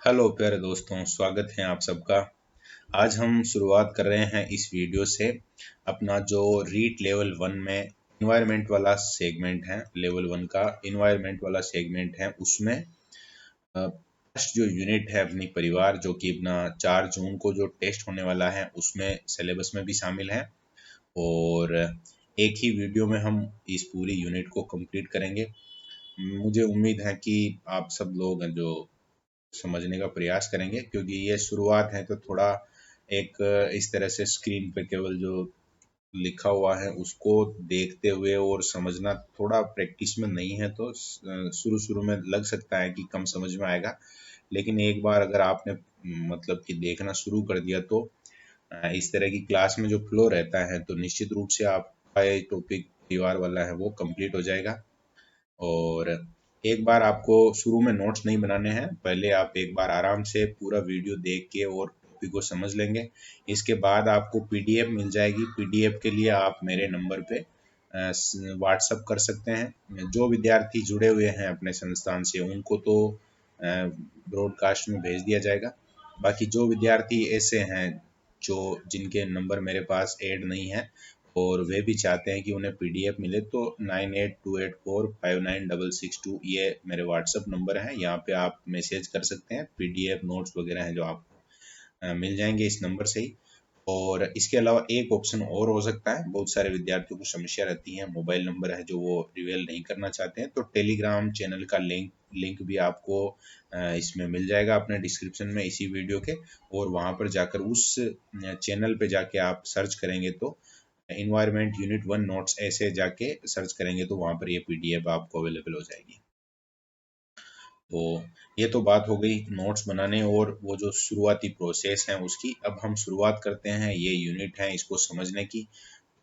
Hello प्यारे दोस्तों, स्वागत है आप सबका। आज हम शुरुआत कर रहे हैं इस वीडियो से अपना जो रीट लेवल 1 में इन्वायरमेंट वाला सेगमेंट है, लेवल 1 का इन्वायरमेंट वाला सेगमेंट है। उसमें फर्स्ट जो यूनिट है अपनी परिवार, जो कि अपना 4 जून को जो टेस्ट होने वाला है उसमें सिलेबस में भी शामिल है। और एक ही वीडियो में हम इस पूरी यूनिट को कंप्लीट करेंगे। मुझे उम्मीद है कि आप सब लोग जो समझने का प्रयास करेंगे, क्योंकि ये शुरुआत है तो थोड़ा एक इस तरह से स्क्रीन पे केवल जो लिखा हुआ है उसको देखते हुए और समझना थोड़ा प्रैक्टिस में नहीं है, तो शुरू शुरू में लग सकता है कि कम समझ में आएगा। लेकिन एक बार अगर आपने मतलब कि देखना शुरू कर दिया तो इस तरह की क्लास में जो फ्लो रहता है तो निश्चित रूप से आपका ये टॉपिक परिवार वाला है वो कंप्लीट हो जाएगा। और एक बार आपको शुरू में नोट्स नहीं बनाने हैं, पहले आप एक बार आराम से पूरा वीडियो देख के और टॉपिक को समझ लेंगे। इसके बाद आपको पीडीएफ मिल जाएगी। पीडीएफ के लिए आप मेरे नंबर पे व्हाट्सअप कर सकते हैं। जो विद्यार्थी जुड़े हुए हैं अपने संस्थान से उनको तो ब्रॉडकास्ट में भेज दिया जाएगा। बाकी जो विद्यार्थी ऐसे हैं जो जिनके नंबर मेरे पास ऐड नहीं है और वे भी चाहते हैं कि उन्हें पीडीएफ मिले, तो 9828459662 ये मेरे व्हाट्सएप नंबर है। यहाँ पे आप मैसेज कर सकते हैं। पीडीएफ नोट्स वगैरह हैं जो आपको मिल जाएंगे इस नंबर से ही। और इसके अलावा एक ऑप्शन और हो सकता है, बहुत सारे विद्यार्थियों को समस्या रहती है, मोबाइल नंबर है जो वो रिवील नहीं करना चाहते हैं, तो टेलीग्राम चैनल का लिंक भी आपको इसमें मिल जाएगा अपने डिस्क्रिप्शन में इसी वीडियो के। और वहाँ पर जाकर उस चैनल पे जाके आप सर्च करेंगे तो इन्वायरमेंट यूनिट 1 नोट्स ऐसे जाके सर्च करेंगे तो वहाँ पर ये पीडीएफ आपको अवेलेबल हो जाएगी। तो ये तो बात हो गई नोट्स बनाने और वो जो शुरुआती प्रोसेस है उसकी। अब हम शुरुआत करते हैं, ये यूनिट है इसको समझने की।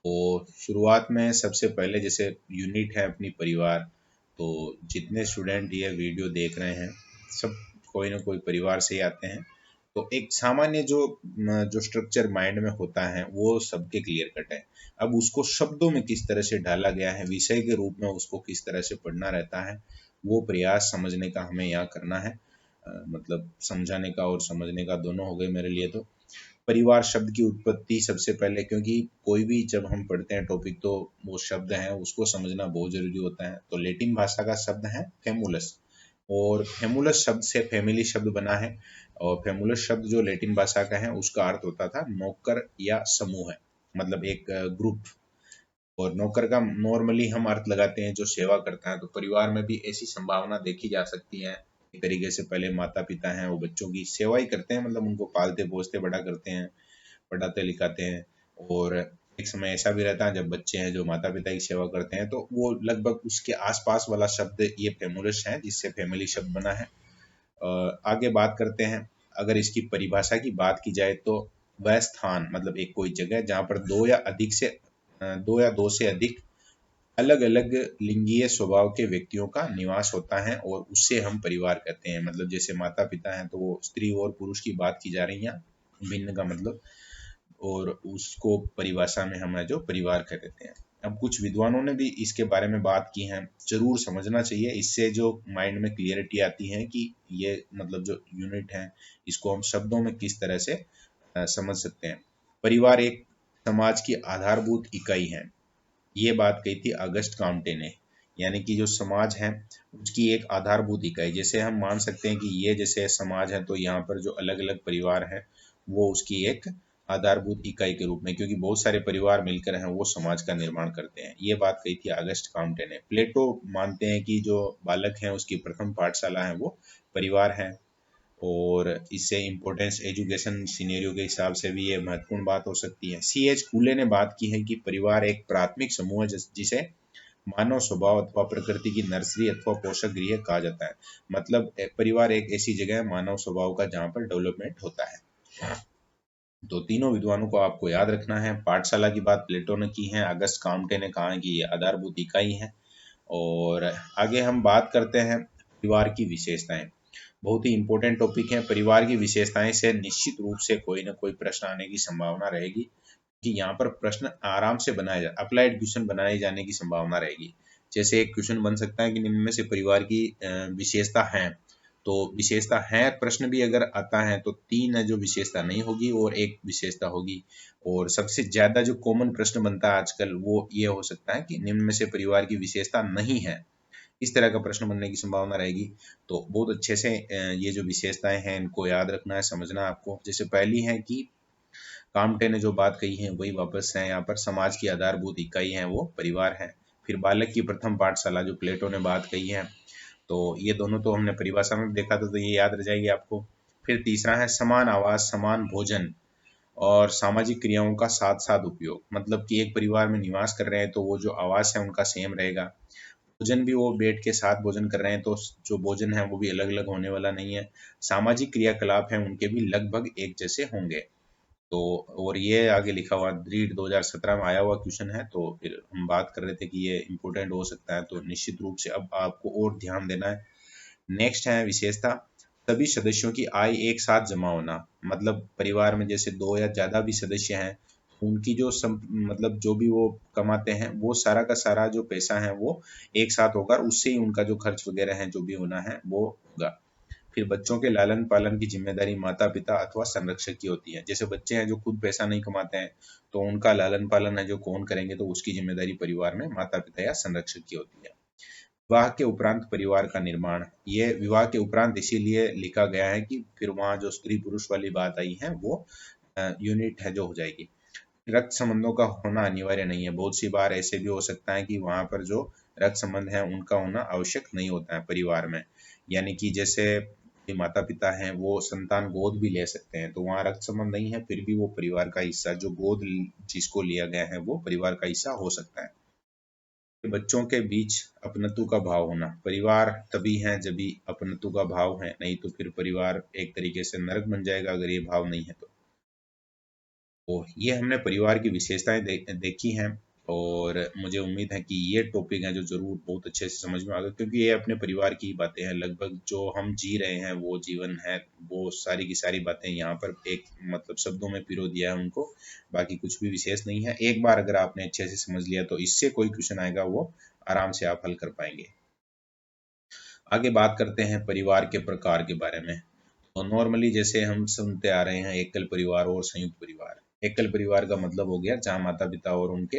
तो शुरुआत में सबसे पहले जैसे यूनिट है अपनी परिवार, तो जितने स्टूडेंट ये वीडियो देख रहे हैं सब कोई ना कोई परिवार से ही आते हैं। तो एक सामान्य जो स्ट्रक्चर माइंड में होता है वो सबके क्लियर कट है। अब उसको शब्दों में किस तरह से ढाला गया है, विषय के रूप में उसको किस तरह से पढ़ना रहता है, वो प्रयास समझने का हमें यहाँ करना है। मतलब समझाने का और समझने का दोनों हो गए मेरे लिए। तो परिवार शब्द की उत्पत्ति सबसे पहले, क्योंकि कोई भी जब हम पढ़ते हैं टॉपिक तो वो शब्द है उसको समझना बहुत जरूरी होता है। तो लैटिन भाषा का शब्द है फेमुलस, और फेमुलस शब्द से फैमिली शब्द बना है। और फेमुलस शब्द जो लैटिन भाषा का है उसका अर्थ होता था नौकर या समूह है, मतलब एक ग्रुप। और नौकर का नॉर्मली हम अर्थ लगाते हैं जो सेवा करता है, तो परिवार में भी ऐसी संभावना देखी जा सकती है। एक तरीके से पहले माता पिता हैं वो बच्चों की सेवा ही करते हैं, मतलब उनको पालते पोसते बड़ा करते हैं, पढ़ाते लिखाते हैं। और एक समय ऐसा भी रहता है जब बच्चे हैं जो माता पिता की सेवा करते हैं, तो वो लगभग उसके आसपास वाला शब्द ये फेमुलस है जिससे फैमिली शब्द बना है। आगे बात करते हैं। अगर इसकी परिभाषा की बात की जाए तो वह स्थान, मतलब एक कोई जगह जहाँ पर दो या दो से अधिक अलग अलग लिंगीय स्वभाव के व्यक्तियों का निवास होता है, और उससे हम परिवार कहते हैं। मतलब जैसे माता पिता हैं तो वो स्त्री और पुरुष की बात की जा रही है, भिन्न का मतलब, और उसको परिभाषा में हम जो परिवार कह देते हैं। अब कुछ विद्वानों ने भी इसके बारे में बात की है, जरूर समझना चाहिए। इससे जो माइंड में क्लियरिटी आती है कि ये मतलब जो यूनिट है इसको हम शब्दों में किस तरह से समझ सकते हैं। परिवार एक समाज की आधारभूत इकाई है, ये बात कही थी अगस्ट काम्टे ने। यानी कि जो समाज है उसकी एक आधारभूत इकाई, जैसे हम मान सकते हैं कि ये जैसे समाज है तो यहाँ पर जो अलग अलग परिवार है वो उसकी एक आधारभूत इकाई के रूप में, क्योंकि बहुत सारे परिवार मिलकर हैं वो समाज का निर्माण करते हैं। ये बात कही थी अगस्ट काम्टे ने। प्लेटो मानते हैं कि जो बालक है उसकी प्रथम पाठशाला है वो परिवार है, और इससे इम्पोर्टेंस एजुकेशन सिनेरियो के हिसाब से भी ये महत्वपूर्ण बात हो सकती है। C.H. कूले ने बात की है कि परिवार एक प्राथमिक समूह है जिसे मानव स्वभाव अथवा प्रकृति की नर्सरी अथवा पोषक गृह कहा जाता है। मतलब परिवार एक ऐसी जगह है मानव स्वभाव का जहाँ पर डेवलपमेंट होता है। तो तीनों विद्वानों को आपको याद रखना है। पाठशाला की बात प्लेटो ने की है, अगस्त काम्टे ने कहा है कि ये आधारभूत इकाई है। और आगे हम बात करते हैं परिवार की विशेषताएं। बहुत ही इंपॉर्टेंट टॉपिक है। परिवार की विशेषताएं से निश्चित रूप से कोई ना कोई प्रश्न आने की संभावना रहेगी, कि यहाँ पर प्रश्न आराम से बनाए जा अप्लाइड क्वेश्चन बनाए जाने की संभावना रहेगी। जैसे एक क्वेश्चन बन सकता है कि निम्न में से परिवार की विशेषता है, तो विशेषता है, प्रश्न भी अगर आता है तो 3 है जो विशेषता नहीं होगी और 1 विशेषता होगी। और सबसे ज्यादा जो कॉमन प्रश्न बनता है आजकल वो ये हो सकता है कि निम्न में से परिवार की विशेषता नहीं है, इस तरह का प्रश्न बनने की संभावना रहेगी। तो बहुत अच्छे से ये जो विशेषताएं हैं इनको याद रखना है, समझना है आपको। जैसे पहली है कि काम्टे ने जो बात कही है वही वापस है यहाँ पर, समाज की आधारभूत इकाई है वो परिवार है। फिर बालक की प्रथम पाठशाला जो प्लेटो ने बात कही है, तो ये दोनों तो हमने परिभाषा में देखा था, तो ये याद रह जाएगी आपको। फिर तीसरा है समान आवास, समान भोजन और सामाजिक क्रियाओं का साथ साथ उपयोग, मतलब कि एक परिवार में निवास कर रहे हैं तो वो जो आवास है उनका सेम रहेगा, भोजन भी वो बैठ के साथ भोजन कर रहे हैं तो जो भोजन है वो भी अलग अलग होने वाला नहीं है, सामाजिक क्रियाकलाप है उनके भी लगभग एक जैसे होंगे। तो और ये आगे लिखा हुआ रीड 2017 में आया हुआ क्वेश्चन है, तो फिर हम बात कर रहे थे कि ये इम्पोर्टेंट हो सकता है, तो निश्चित रूप से अब आपको और ध्यान देना है। नेक्स्ट है विशेषता, सभी सदस्यों की आय एक साथ जमा होना, मतलब परिवार में जैसे 2 या ज्यादा भी सदस्य हैं, उनकी जो मतलब जो भी वो कमाते हैं वो सारा का सारा जो पैसा है वो एक साथ होगा, उससे ही उनका जो खर्च वगैरह है जो भी होना है वो होगा। फिर बच्चों के लालन पालन की जिम्मेदारी माता पिता अथवा संरक्षक की होती है, जैसे बच्चे हैं जो खुद पैसा नहीं कमाते हैं तो उनका लालन पालन है जो कौन करेंगे, तो उसकी जिम्मेदारी परिवार में माता पिता या संरक्षक की होती है। विवाह के उपरांत परिवार का निर्माण, ये विवाह के उपरांत इसीलिए लिखा गया है कि फिर वहाँ जो स्त्री पुरुष वाली बात आई है वो यूनिट है जो हो जाएगी। रक्त संबंधों का होना अनिवार्य नहीं है, बहुत सी बार ऐसे भी हो सकता है कि वहां पर जो रक्त संबंध है उनका होना आवश्यक नहीं होता है परिवार में, यानी कि जैसे माता पिता हैं वो संतान गोद भी ले सकते हैं, तो वहाँ रक्त संबंध नहीं है फिर भी वो परिवार का हिस्सा, जो गोद जिसको लिया गया है वो परिवार का हिस्सा हो सकता है। बच्चों के बीच अपनत्व का भाव होना, परिवार तभी है जब भी अपनत्व का भाव है, नहीं तो फिर परिवार एक तरीके से नरक बन जाएगा अगर ये भाव नहीं है तो। तो ये हमने परिवार की विशेषताएं देखी हैं, और मुझे उम्मीद है कि ये टॉपिक है जो जरूर बहुत अच्छे से समझ में आ गया, क्योंकि ये अपने परिवार की ही बातें हैं, लगभग जो हम जी रहे हैं वो जीवन है, वो सारी की सारी बातें यहाँ पर एक मतलब शब्दों में पिरो दिया है उनको, बाकी कुछ भी विशेष नहीं है। एक बार अगर आपने अच्छे से समझ लिया तो इससे कोई क्वेश्चन आएगा वो आराम से आप हल कर पाएंगे। आगे बात करते हैं परिवार के प्रकार के बारे में। तो नॉर्मली जैसे हम सुनते आ रहे हैं एकल परिवार और संयुक्त परिवार। एकल परिवार का मतलब हो गया जहाँ माता पिता और उनके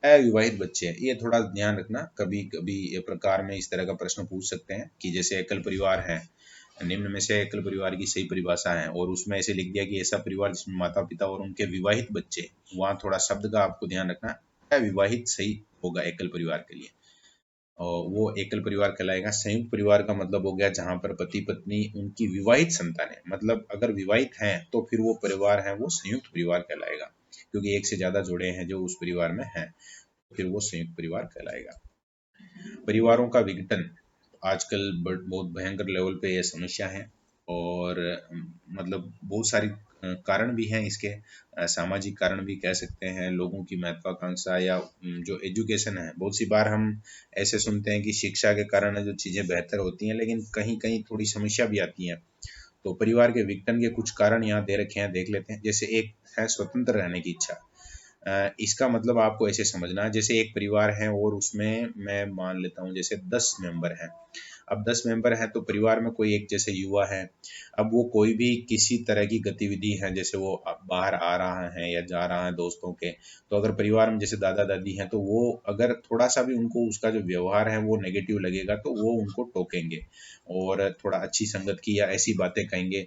अविवाहित बच्चे हैं। ये थोड़ा ध्यान रखना, कभी कभी ये प्रकार में इस तरह का प्रश्न पूछ सकते हैं कि जैसे एकल परिवार है, निम्न में से एकल परिवार की सही परिभाषा है, और उसमें ऐसे लिख दिया कि ऐसा परिवार जिसमें माता पिता और उनके विवाहित बच्चे, वहाँ थोड़ा शब्द का आपको ध्यान रखना, अविवाहित सही होगा एकल परिवार के लिए, और वो एकल परिवार कहलाएगा। संयुक्त परिवार का मतलब हो गया जहां पर पति पत्नी उनकी विवाहित संतान है, मतलब अगर विवाहित हैं तो फिर वो परिवार है वो संयुक्त परिवार कहलाएगा, क्योंकि एक से ज्यादा जोड़े हैं जो उस परिवार में हैं, फिर वो संयुक्त परिवार कहलाएगा। परिवारों का विघटन, आजकल बहुत भयंकर लेवल पे ये समस्या है, और मतलब बहुत सारी कारण भी हैं इसके, सामाजिक कारण भी कह सकते हैं, लोगों की महत्वाकांक्षा या जो एजुकेशन है, बहुत सी बार हम ऐसे सुनते हैं कि शिक्षा के कारण जो चीज़ें बेहतर होती हैं, लेकिन कहीं कहीं थोड़ी समस्या भी आती है। तो परिवार के विघटन के कुछ कारण यहाँ दे रखे हैं, देख लेते हैं। जैसे एक है स्वतंत्र रहने की इच्छा, इसका मतलब आपको ऐसे समझना है जैसे एक परिवार है और उसमें मैं मान लेता हूँ जैसे 10 मेंबर हैं। अब 10 मेंबर हैं तो परिवार में कोई एक जैसे युवा है, अब वो कोई भी किसी तरह की गतिविधि है, जैसे वो बाहर आ रहा है या जा रहा है दोस्तों के, तो अगर परिवार में जैसे दादा दादी हैं तो वो अगर थोड़ा सा भी उनको उसका जो व्यवहार है वो नेगेटिव लगेगा तो वो उनको टोकेंगे और थोड़ा अच्छी संगत की या ऐसी बातें कहेंगे।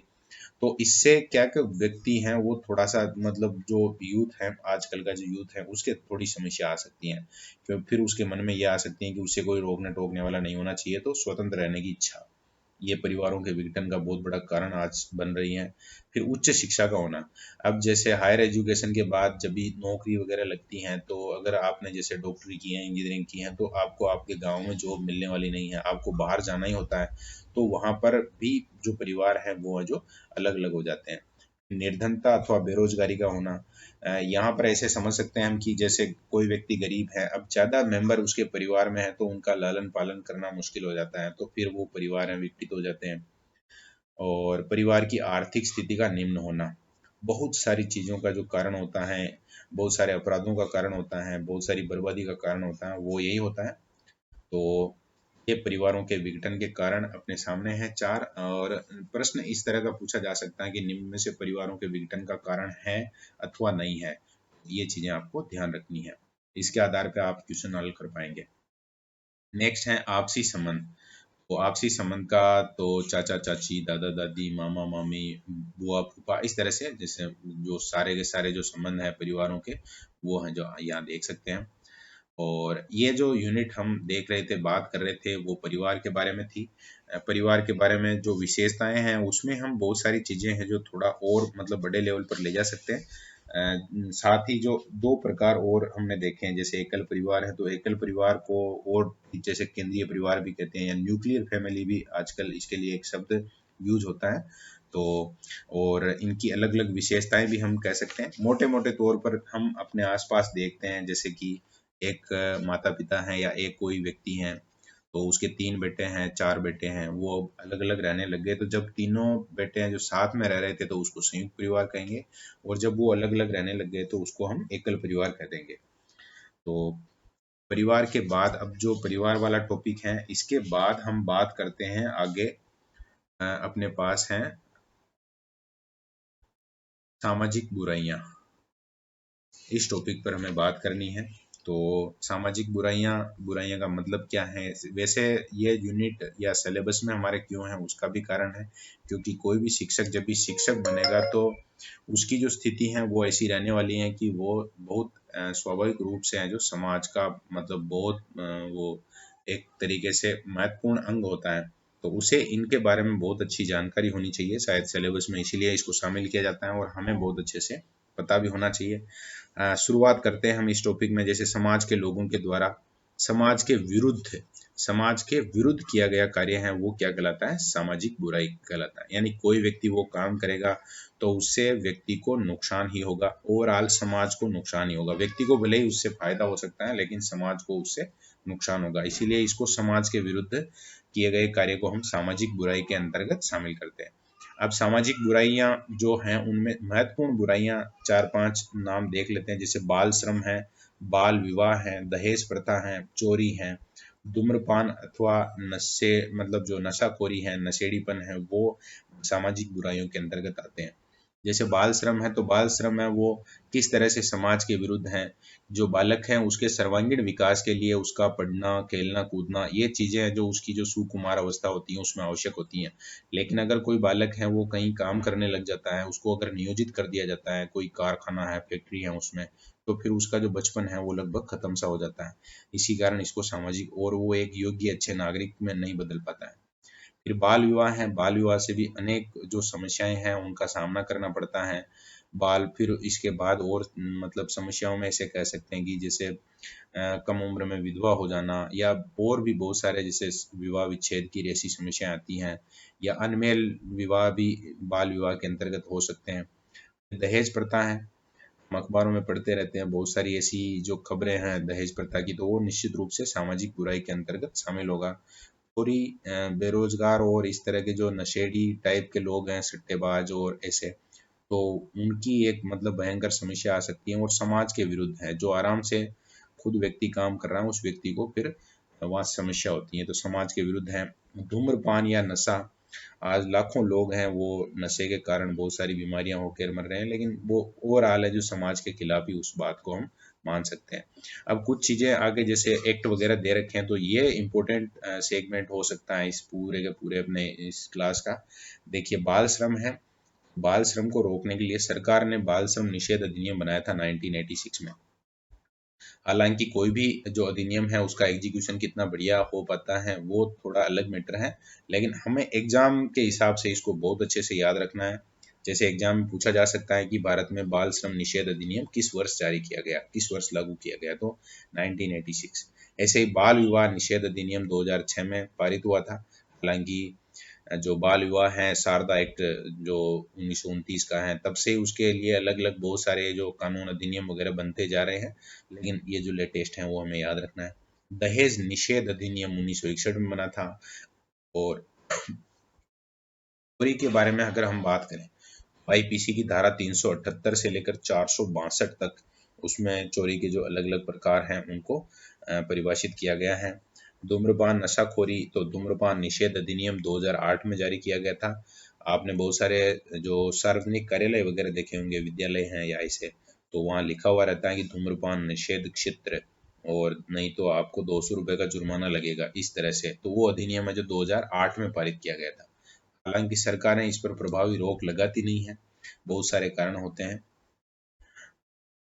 तो इससे क्या कि व्यक्ति हैं वो थोड़ा सा मतलब जो यूथ है, आजकल का जो यूथ है उसके थोड़ी समस्या आ सकती है, क्योंकि फिर उसके मन में ये आ सकती है कि उसे कोई रोकने टोकने वाला नहीं होना चाहिए, तो स्वतंत्र रहने की इच्छा, ये परिवारों के विघटन का बहुत बड़ा कारण आज बन रही है। फिर उच्च शिक्षा का होना, अब जैसे हायर एजुकेशन के बाद जब भी नौकरी वगैरह लगती हैं, तो अगर आपने जैसे डॉक्टरी की है, इंजीनियरिंग की है, तो आपको आपके गांव में जॉब मिलने वाली नहीं है, आपको बाहर जाना ही होता है, तो वहां पर भी जो परिवार है वो है जो अलग अलग हो जाते हैं। निर्धनता अथवा बेरोजगारी का होना, यहाँ पर ऐसे समझ सकते हैं हम कि जैसे कोई व्यक्ति गरीब है, अब ज्यादा मेंबर उसके परिवार में है तो उनका लालन पालन करना मुश्किल हो जाता है, तो फिर वो परिवार है विकसित हो जाते हैं। और परिवार की आर्थिक स्थिति का निम्न होना, बहुत सारी चीजों का जो कारण होता है, बहुत सारे अपराधों का कारण होता है, बहुत सारी बर्बादी का कारण होता है, वो यही होता है। तो ये परिवारों के विघटन के कारण अपने सामने है 4, और प्रश्न इस तरह का पूछा जा सकता है कि निम्न में से परिवारों के विघटन का कारण है अथवा नहीं है। ये चीजें आपको ध्यान रखनी है, इसके आधार पर आप क्वेश्चन हल कर पाएंगे। नेक्स्ट है आपसी संबंध। तो आपसी संबंध का तो चाचा चाची, दादा दादी, मामा मामी, बुआ फूफा, इस तरह से जैसे जो सारे के सारे जो संबंध है परिवारों के, वो हैं जो यहाँ देख सकते हैं। और ये जो यूनिट हम देख रहे थे, बात कर रहे थे, वो परिवार के बारे में थी। परिवार के बारे में जो विशेषताएं हैं उसमें हम बहुत सारी चीजें हैं जो थोड़ा और मतलब बड़े लेवल पर ले जा सकते हैं। साथ ही जो 2 प्रकार और हमने देखे हैं, जैसे एकल परिवार है, तो एकल परिवार को और जैसे केंद्रीय परिवार भी कहते हैं, या न्यूक्लियर फैमिली भी आजकल इसके लिए एक शब्द यूज होता है। तो और इनकी अलग अलग विशेषताएं भी हम कह सकते हैं। मोटे मोटे तौर पर हम अपने आसपास देखते हैं, जैसे कि एक माता पिता हैं या एक कोई व्यक्ति हैं, तो उसके 3 बेटे हैं, 4 बेटे हैं, वो अलग अलग रहने लग गए। तो जब तीनों बेटे हैं जो साथ में रह रहे थे तो उसको संयुक्त परिवार कहेंगे, और जब वो अलग अलग रहने लग गए तो उसको हम एकल परिवार कह देंगे। तो परिवार के बाद अब जो परिवार वाला टॉपिक है, इसके बाद हम बात करते हैं आगे। अपने पास है सामाजिक बुराइयां। इस टॉपिक पर हमें बात करनी है। तो सामाजिक बुराइयां, बुराइयां का मतलब क्या है? वैसे ये यूनिट या सिलेबस में हमारे क्यों है उसका भी कारण है, क्योंकि कोई भी शिक्षक जब भी शिक्षक बनेगा तो उसकी जो स्थिति है वो ऐसी रहने वाली है कि वो बहुत स्वाभाविक रूप से है जो समाज का मतलब बहुत वो एक तरीके से महत्वपूर्ण अंग होता है। तो उसे इनके बारे में बहुत अच्छी जानकारी होनी चाहिए, शायद सिलेबस में इसीलिए इसको शामिल किया जाता है, और हमें बहुत अच्छे से पता भी होना चाहिए। शुरुआत करते हैं हम इस टॉपिक में। जैसे समाज के लोगों के द्वारा समाज के विरुद्ध समाज के विरुद्ध किया गया कार्य है वो क्या कहलाता है? सामाजिक बुराई कहलाता है। यानी कोई व्यक्ति वो काम करेगा तो उससे व्यक्ति को नुकसान ही होगा, ओवरऑल समाज को नुकसान ही होगा। व्यक्ति को भले ही उससे फायदा हो सकता है, लेकिन समाज को उससे नुकसान होगा। इसीलिए इसको समाज के विरुद्ध किए गए कार्य को हम सामाजिक बुराई के अंतर्गत शामिल करते हैं। अब सामाजिक बुराइयां जो हैं उनमें महत्वपूर्ण बुराइयां 4-5 नाम देख लेते हैं। जैसे बाल श्रम है, बाल विवाह है, दहेज प्रथा है, चोरी है, धूम्रपान अथवा नशे मतलब जो नशाखोरी है, नशेड़ीपन है, वो सामाजिक बुराइयों के अंतर्गत आते हैं। जैसे बाल श्रम है, तो बाल श्रम है वो किस तरह से समाज के विरुद्ध है। जो बालक है उसके सर्वांगीण विकास के लिए उसका पढ़ना, खेलना, कूदना, ये चीजें हैं जो उसकी जो सुकुमार अवस्था होती है उसमें आवश्यक होती हैं। लेकिन अगर कोई बालक है वो कहीं काम करने लग जाता है, उसको अगर नियोजित कर दिया जाता है, कोई कारखाना है, फैक्ट्री है उसमें, तो फिर उसका जो बचपन है वो लगभग खत्म सा हो जाता है। इसी कारण इसको सामाजिक, और वो एक योग्य अच्छे नागरिक में नहीं बदल पाता है। फिर बाल विवाह है, बाल विवाह से भी अनेक जो समस्याएं हैं उनका सामना करना पड़ता है। फिर इसके बाद और मतलब समस्याओं में ऐसे कह सकते हैं कि जैसे कम उम्र में विधवा हो जाना, या और भी बहुत सारे जैसे विवाह विच्छेद की ऐसी समस्याएं आती हैं, या अनमेल विवाह भी बाल विवाह के अंतर्गत हो सकते हैं। दहेज प्रथा है, हम अखबारों में पढ़ते रहते हैं बहुत सारी ऐसी जो खबरें हैं दहेज प्रथा की, तो वो निश्चित रूप से सामाजिक बुराई के अंतर्गत शामिल होगा। पूरी बेरोजगार और इस तरह के जो नशेड़ी टाइप के लोग हैं, सट्टेबाज और ऐसे, तो उनकी एक मतलब भयंकर समस्या आ सकती है, और समाज के विरुद्ध है। जो आराम से खुद व्यक्ति काम कर रहा है उस व्यक्ति को फिर वहाँ समस्या होती है, तो समाज के विरुद्ध है। धूम्रपान या नशा, आज लाखों लोग हैं वो नशे के कारण बहुत सारी बीमारियां होकर मर रहे हैं, लेकिन वो ओवरऑल है जो समाज के खिलाफ ही, उस बात को हम मान सकते हैं। अब कुछ चीजें आगे जैसे एक्ट वगैरह दे रखे हैं, तो ये इम्पोर्टेंट सेगमेंट हो सकता है इस पूरे के पूरे अपने इस क्लास का। देखिए बाल श्रम है, बाल श्रम को रोकने के लिए सरकार ने बाल श्रम निषेध अधिनियम बनाया था 1986 में। हालांकि कोई भी जो अधिनियम है उसका एग्जीक्यूशन कितना बढ़िया हो पाता है वो थोड़ा अलग मैटर है, लेकिन हमें एग्जाम के हिसाब से इसको बहुत अच्छे से याद रखना है। जैसे एग्जाम में पूछा जा सकता है कि भारत में बाल श्रम निषेध अधिनियम किस वर्ष जारी किया गया, किस वर्ष लागू किया गया, तो 1986। ऐसे ही बाल विवाह निषेध अधिनियम 2006 में पारित हुआ था। हालांकि जो बाल विवाह है, शारदा एक्ट जो 1929 का है, तब से उसके लिए अलग अलग बहुत सारे जो कानून अधिनियम वगैरह बनते जा रहे हैं, लेकिन ये जो लेटेस्ट है वो हमें याद रखना है। दहेज निषेध अधिनियम 1961 में बना था। और चोरी के बारे में अगर हम बात करें, आईपीसी की धारा 378 से लेकर 462 तक उसमें चोरी के जो अलग अलग प्रकार हैं उनको परिभाषित किया गया है। धूम्रपान नशाखोरी, तो धूम्रपान निषेध अधिनियम 2008 में जारी किया गया था। आपने बहुत सारे जो सार्वजनिक कार्यालय वगैरह देखे होंगे, विद्यालय हैं या ऐसे, तो वहाँ लिखा हुआ रहता है कि धूम्रपान निषेध क्षेत्र, और नहीं तो आपको 200 रुपये का जुर्माना लगेगा, इस तरह से। तो वो अधिनियम है जो 2008 में पारित किया गया था। हालांकि सरकारें इस पर प्रभावी रोक लगाती नहीं है, बहुत सारे कारण होते हैं।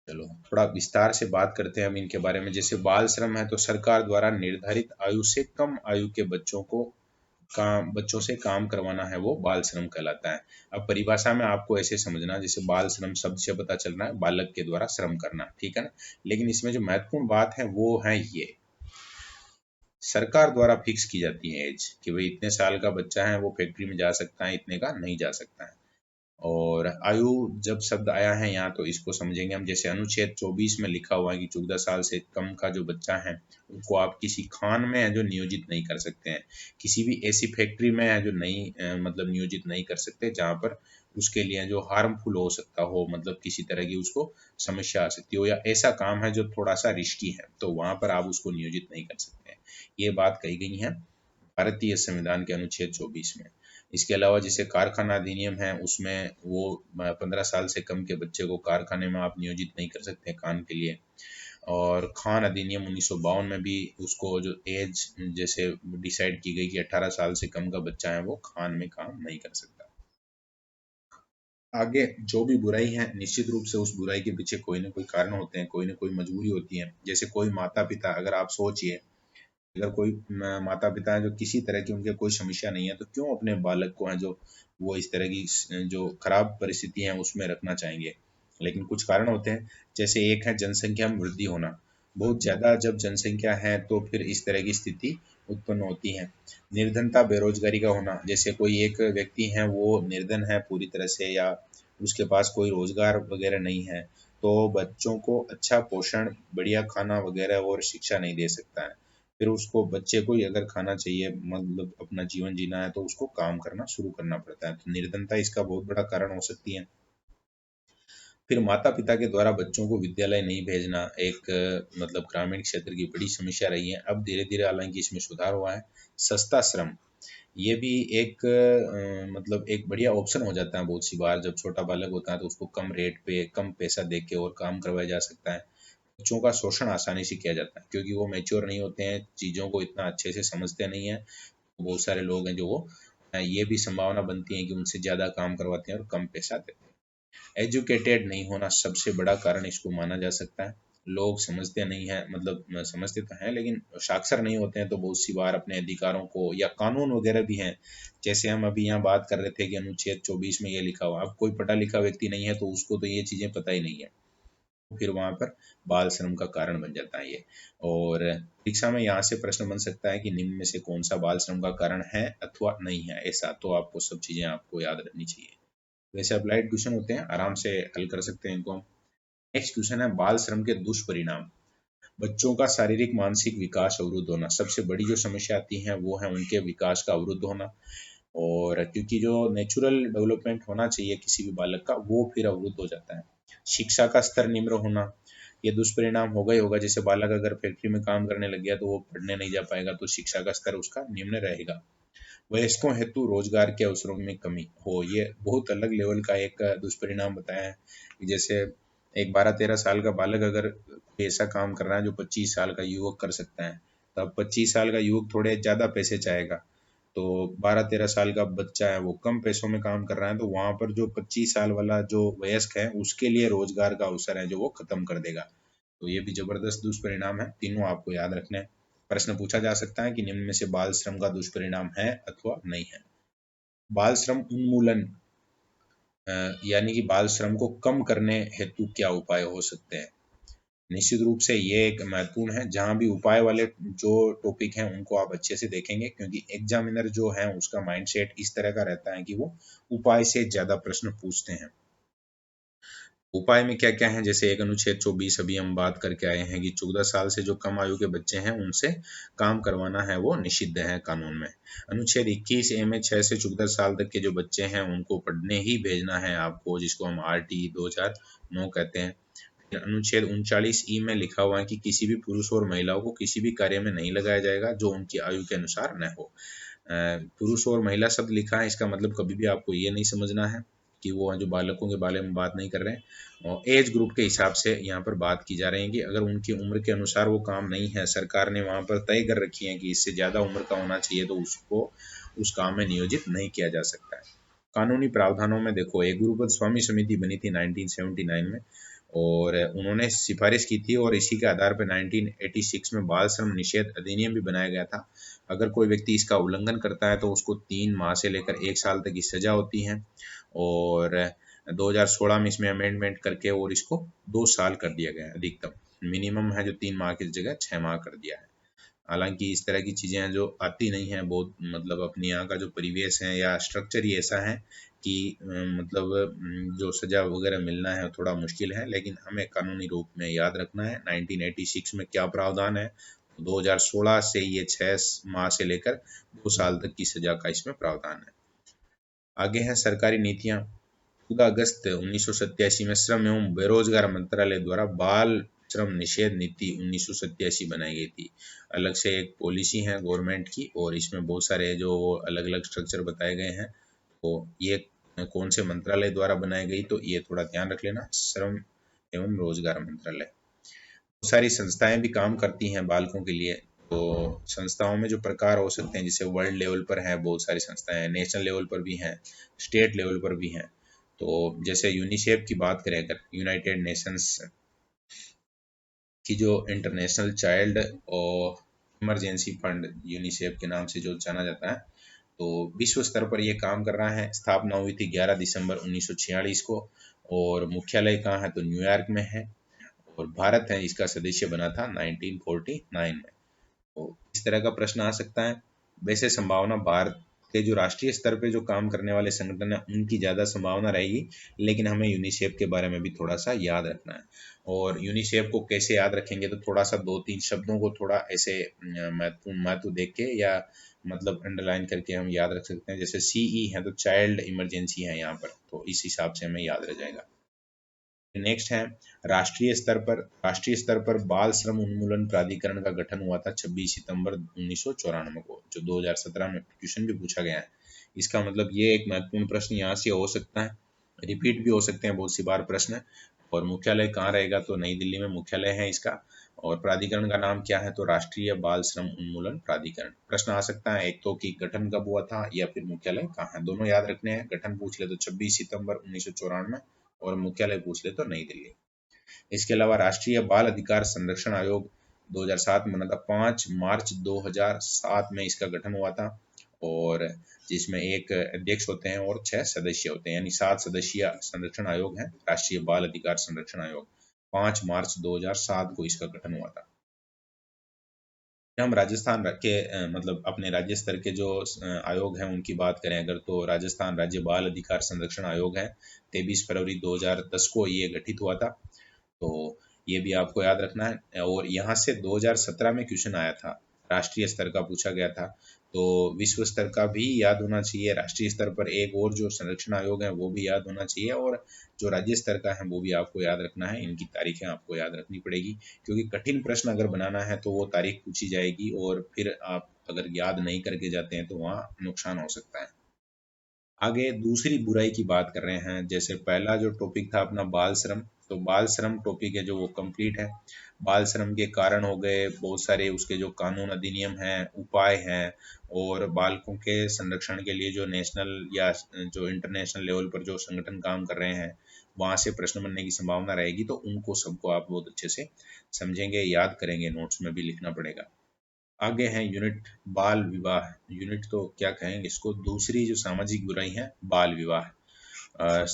चलो थोड़ा विस्तार से बात करते हैं हम इनके बारे में। जैसे बाल श्रम है, तो सरकार द्वारा निर्धारित आयु से कम आयु के बच्चों से काम करवाना है, वो बाल श्रम कहलाता है। अब परिभाषा में आपको ऐसे समझना, जैसे बाल श्रम शब्द से पता चल रहा है बालक के द्वारा श्रम करना, ठीक है ना। लेकिन इसमें जो महत्वपूर्ण बात है वो है ये, सरकार द्वारा फिक्स की जाती है एज, कि भाई इतने साल का बच्चा है वो फैक्ट्री में जा सकता है, इतने का नहीं जा सकता है। और आयु जब शब्द आया है यहाँ, तो इसको समझेंगे हम। जैसे अनुच्छेद 24 में लिखा हुआ है कि 14 साल से कम का जो बच्चा है उनको आप किसी खान में है जो नियोजित नहीं कर सकते हैं, किसी भी ऐसी फैक्ट्री में है जो नहीं मतलब नियोजित नहीं कर सकते जहाँ पर उसके लिए जो हार्मफुल हो सकता हो, मतलब किसी तरह की उसको समस्या आ सकती हो, या ऐसा काम है जो थोड़ा सा रिस्की है, तो वहाँ पर आप उसको नियोजित नहीं कर सकते हैं। ये बात कही गई है भारतीय संविधान के अनुच्छेद 24 में। इसके अलावा जैसे कारखाना अधिनियम है, उसमें वो 15 साल से कम के बच्चे को कारखाने में आप नियोजित नहीं कर सकते काम के लिए। और खान अधिनियम 1952 में भी उसको जो एज जैसे डिसाइड की गई कि 18 साल से कम का बच्चा है वो खान में काम नहीं कर सकता। आगे जो भी बुराई है, निश्चित रूप से उस बुराई के पीछे कोई ना कोई कारण होते हैं, कोई ना कोई मजबूरी होती है। जैसे कोई माता पिता, अगर आप सोचिए, अगर कोई माता पिता है जो किसी तरह की उनके कोई समस्या नहीं है, तो क्यों अपने बालक को है जो वो इस तरह की जो खराब परिस्थिति है उसमें रखना चाहेंगे। लेकिन कुछ कारण होते हैं, जैसे एक है जनसंख्या में वृद्धि होना। बहुत ज़्यादा जब जनसंख्या है तो फिर इस तरह की स्थिति उत्पन्न होती है। निर्धनता, बेरोजगारी का होना, जैसे कोई एक व्यक्ति है वो निर्धन है पूरी तरह से, या उसके पास कोई रोजगार वगैरह नहीं है, तो बच्चों को अच्छा पोषण, बढ़िया खाना वगैरह और शिक्षा नहीं दे सकता है। फिर उसको बच्चे को ही अगर खाना चाहिए, मतलब अपना जीवन जीना है, तो उसको काम करना शुरू करना पड़ता है। तो निर्धनता इसका बहुत बड़ा कारण हो सकती है। फिर माता पिता के द्वारा बच्चों को विद्यालय नहीं भेजना एक मतलब ग्रामीण क्षेत्र की बड़ी समस्या रही है। अब धीरे धीरे हालांकि इसमें सुधार हुआ है। सस्ता श्रम, ये भी एक मतलब एक बढ़िया ऑप्शन हो जाता है बहुत सी बार। जब छोटा बालक होता है तो उसको कम रेट पे कम पैसा दे के और काम करवाया जा सकता है। बच्चों का शोषण आसानी से किया जाता है, क्योंकि वो मैच्योर नहीं होते हैं, चीज़ों को इतना अच्छे से समझते नहीं है। बहुत सारे लोग हैं जो वो ये भी संभावना बनती है कि उनसे ज़्यादा काम करवाते हैं और कम पैसा देते हैं। एजुकेटेड नहीं होना सबसे बड़ा कारण इसको माना जा सकता है। लोग समझते नहीं हैं, मतलब समझते तो हैं लेकिन साक्षर नहीं होते हैं, तो बहुत सी बार अपने अधिकारों को, या कानून वगैरह भी हैं, जैसे हम अभी यहाँ बात कर रहे थे कि अनुच्छेद 24 में ये लिखा हुआ। अब कोई पढ़ा लिखा व्यक्ति नहीं है तो उसको तो ये चीज़ें पता ही नहीं है, फिर वहाँ पर बाल श्रम का कारण बन जाता है ये। और परीक्षा में यहाँ से प्रश्न बन सकता है कि निम्न में से कौन सा बाल श्रम का कारण है अथवा नहीं है, ऐसा। तो आपको सब चीज़ें आपको याद रखनी चाहिए। वैसे अप्लाइड क्वेश्चन होते हैं, आराम से हल कर सकते हैं इनको हम। नेक्स्ट क्वेश्चन है बाल श्रम के दुष्परिणाम। बच्चों का शारीरिक मानसिक विकास अवरुद्ध होना, सबसे बड़ी जो समस्या आती है वो है उनके विकास का अवरुद्ध होना। और क्योंकि जो नेचुरल डेवलपमेंट होना चाहिए किसी भी बालक का, वो फिर अवरुद्ध हो जाता है। शिक्षा का स्तर निम्न होना, ये दुष्परिणाम होगा ही होगा। जैसे बालक अगर फैक्ट्री में काम करने लग गया तो वो पढ़ने नहीं जा पाएगा, तो शिक्षा का स्तर उसका निम्न रहेगा। वयस्कों हेतु रोजगार के अवसरों में कमी हो, ये बहुत अलग लेवल का एक दुष्परिणाम बताया है। जैसे एक 12-13 साल का बालक अगर कोई ऐसा काम कर रहा है जो 25 साल का युवक कर सकता है, तब 25 साल का युवक थोड़े ज़्यादा पैसे चाहेगा। तो 12-13 साल का बच्चा है वो कम पैसों में काम कर रहा है, तो वहाँ पर जो 25 साल वाला जो वयस्क है उसके लिए रोजगार का अवसर है जो वो खत्म कर देगा। तो ये भी जबरदस्त दुष्परिणाम है, तीनों आपको याद रखने हैं। प्रश्न पूछा जा सकता है कि निम्न में से बाल श्रम का दुष्परिणाम है अथवा नहीं है। बाल श्रम उन्मूलन यानी कि बाल श्रम को कम करने हेतु क्या उपाय हो सकते हैं। निश्चित रूप से ये एक महत्वपूर्ण है। जहाँ भी उपाय वाले जो टॉपिक हैं उनको आप अच्छे से देखेंगे, क्योंकि एग्जामिनर जो है उसका माइंडसेट इस तरह का रहता है कि वो उपाय से ज्यादा प्रश्न पूछते हैं। उपाय में क्या क्या है, जैसे एक अनुच्छेद 24 अभी हम बात करके आए हैं कि 14 साल से जो कम आयु के बच्चे हैं उनसे काम करवाना है वो निषिद्ध है कानून में। अनुच्छेद 21 ए में 6 से 14 साल तक के जो बच्चे हैं उनको पढ़ने ही भेजना है आपको, जिसको हम RT 2009 कहते हैं। अनुच्छेद 39 में लिखा हुआ है कि किसी भी पुरुष और महिलाओं को किसी भी कार्य में नहीं लगाया जाएगा जो उनकी आयु के अनुसार न हो। पुरुष और महिला शब्द लिखा है, इसका मतलब कभी भी आपको ये नहीं समझना है कि वो जो बालकों के बारे में बात नहीं कर रहे हैं, और एज ग्रुप के हिसाब से यहाँ पर बात की जा रही है कि अगर उनकी उम्र के अनुसार वो काम नहीं है, सरकार ने वहाँ पर तय कर रखी है कि इससे ज़्यादा उम्र का होना चाहिए, तो उसको उस काम में नियोजित नहीं किया जा सकता है। कानूनी प्रावधानों में देखो, एक गुरुपद स्वामी समिति बनी थी 1979 में, और उन्होंने सिफारिश की थी, और इसी के आधार पर 1986 में बाल श्रम निषेध अधिनियम भी बनाया गया था। अगर कोई व्यक्ति इसका उल्लंघन करता है तो उसको 3 माह से लेकर 1 साल तक की सजा होती है, और 2016 में इसमें अमेंडमेंट करके और इसको 2 साल कर दिया गया है। अधिकतम मिनिमम है जो 3 माह की जगह 6 माह कर दिया है। हालांकि इस तरह की चीज़ें हैं जो आती नहीं हैं, बहुत मतलब अपने यहाँ का जो परिवेश है या स्ट्रक्चर ही ऐसा है कि मतलब जो सज़ा वगैरह मिलना है थोड़ा मुश्किल है, लेकिन हमें कानूनी रूप में याद रखना है 1986 में क्या प्रावधान है। 2016 से ये 6 माह से लेकर 2 साल तक की सज़ा का इसमें प्रावधान है। आगे है सरकारी नीतियाँ। 14 अगस्त 1987 में श्रम एवं बेरोजगार मंत्रालय द्वारा बाल श्रम निषेध नीति 1987 बनाई गई थी। अलग से एक पॉलिसी है गवर्नमेंट की, और इसमें बहुत सारे जो अलग अलग स्ट्रक्चर बताए गए हैं। तो ये कौन से मंत्रालय द्वारा बनाई गई, तो ये थोड़ा ध्यान रख लेना, श्रम एवं रोजगार मंत्रालय। बहुत सारी संस्थाएं भी काम करती हैं बालकों के लिए। तो संस्थाओं में जो प्रकार हो सकते हैं, जैसे वर्ल्ड लेवल पर है बहुत सारी संस्थाएं, नेशनल लेवल पर भी हैं, स्टेट लेवल पर भी हैं। तो जैसे यूनिसेफ की बात करें अगर, यूनाइटेड नेशंस की जो इंटरनेशनल चाइल्ड और इमरजेंसी फंड यूनिसेफ के नाम से जो जाना जाता है, तो विश्व स्तर पर ये काम कर रहा है। स्थापना हुई थी 11 दिसंबर 1946 को, और मुख्यालय कहाँ है, तो न्यूयॉर्क में है, और भारत है इसका सदस्य बना था 1949 में। तो इस तरह का प्रश्न आ सकता है। वैसे संभावना भारत के जो राष्ट्रीय स्तर पे जो काम करने वाले संगठन है उनकी ज़्यादा संभावना रहेगी, लेकिन हमें यूनिसेफ के बारे में भी थोड़ा सा याद रखना है। और यूनिसेफ को कैसे याद रखेंगे, तो थोड़ा सा 2-3 शब्दों को थोड़ा ऐसे महत्व देख के या मतलब अंडरलाइन करके हम याद रख सकते हैं। जैसे CE है तो चाइल्ड इमरजेंसी है यहाँ पर, तो इस हिसाब से हमें याद रह जाएगा। नेक्स्ट है राष्ट्रीय स्तर पर बाल श्रम उन्मूलन प्राधिकरण का गठन हुआ था 26 सितंबर 1994 को, जो 2017 में क्वेश्चन भी पूछा गया है। इसका मतलब ये एक महत्वपूर्ण प्रश्न यहाँ से हो सकता है, रिपीट भी हो सकते हैं बहुत सी बार प्रश्न। और मुख्यालय कहाँ रहेगा, तो नई दिल्ली में मुख्यालय है इसका। और प्राधिकरण का नाम क्या है, तो राष्ट्रीय बाल श्रम उन्मूलन प्राधिकरण। प्रश्न आ सकता है एक तो कि गठन कब हुआ था या फिर मुख्यालय कहाँ है, दोनों याद रखने हैं। गठन पूछ ले तो 26 सितंबर 1994, और मुख्यालय पूछ ले तो नई दिल्ली। इसके अलावा राष्ट्रीय बाल अधिकार संरक्षण आयोग 2007 में बना था। 5 मार्च 2007 में इसका गठन हुआ था, और जिसमें एक अध्यक्ष होते हैं और 6 सदस्य होते हैं, यानी 7 सदस्यीय संरक्षण आयोग है राष्ट्रीय बाल अधिकार संरक्षण आयोग। 5 मार्च 2007 को इसका गठन हुआ था। हम राजस्थान के मतलब अपने राज्य स्तर के जो आयोग हैं उनकी बात करें अगर, तो राजस्थान राज्य बाल अधिकार संरक्षण आयोग है। 23 फरवरी 2010 को ये गठित हुआ था, तो ये भी आपको याद रखना है। और यहाँ से 2017 में क्वेश्चन आया था, राष्ट्रीय स्तर का पूछा गया था, तो विश्व स्तर का भी याद होना चाहिए। राष्ट्रीय स्तर पर एक और जो संरक्षण आयोग है वो भी याद होना चाहिए, और जो राज्य स्तर का है वो भी आपको याद रखना है। इनकी तारीखें आपको याद रखनी पड़ेगी, क्योंकि कठिन प्रश्न अगर बनाना है तो वो तारीख पूछी जाएगी, और फिर आप अगर याद नहीं करके जाते हैं तो वहाँ नुकसान हो सकता है। आगे दूसरी बुराई की बात कर रहे हैं। जैसे पहला जो टॉपिक था अपना बाल श्रम, तो बाल श्रम टॉपिक है जो वो कंप्लीट है। बाल श्रम के कारण हो गए बहुत सारे, उसके जो कानून अधिनियम हैं, उपाय हैं, और बालकों के संरक्षण के लिए जो नेशनल या जो इंटरनेशनल लेवल पर जो संगठन काम कर रहे हैं वहाँ से प्रश्न बनने की संभावना रहेगी, तो उनको सबको आप बहुत अच्छे से समझेंगे, याद करेंगे, नोट्स में भी लिखना पड़ेगा। आगे है यूनिट बाल विवाह। यूनिट तो क्या कहेंगे इसको, दूसरी जो सामाजिक बुराई है बाल विवाह।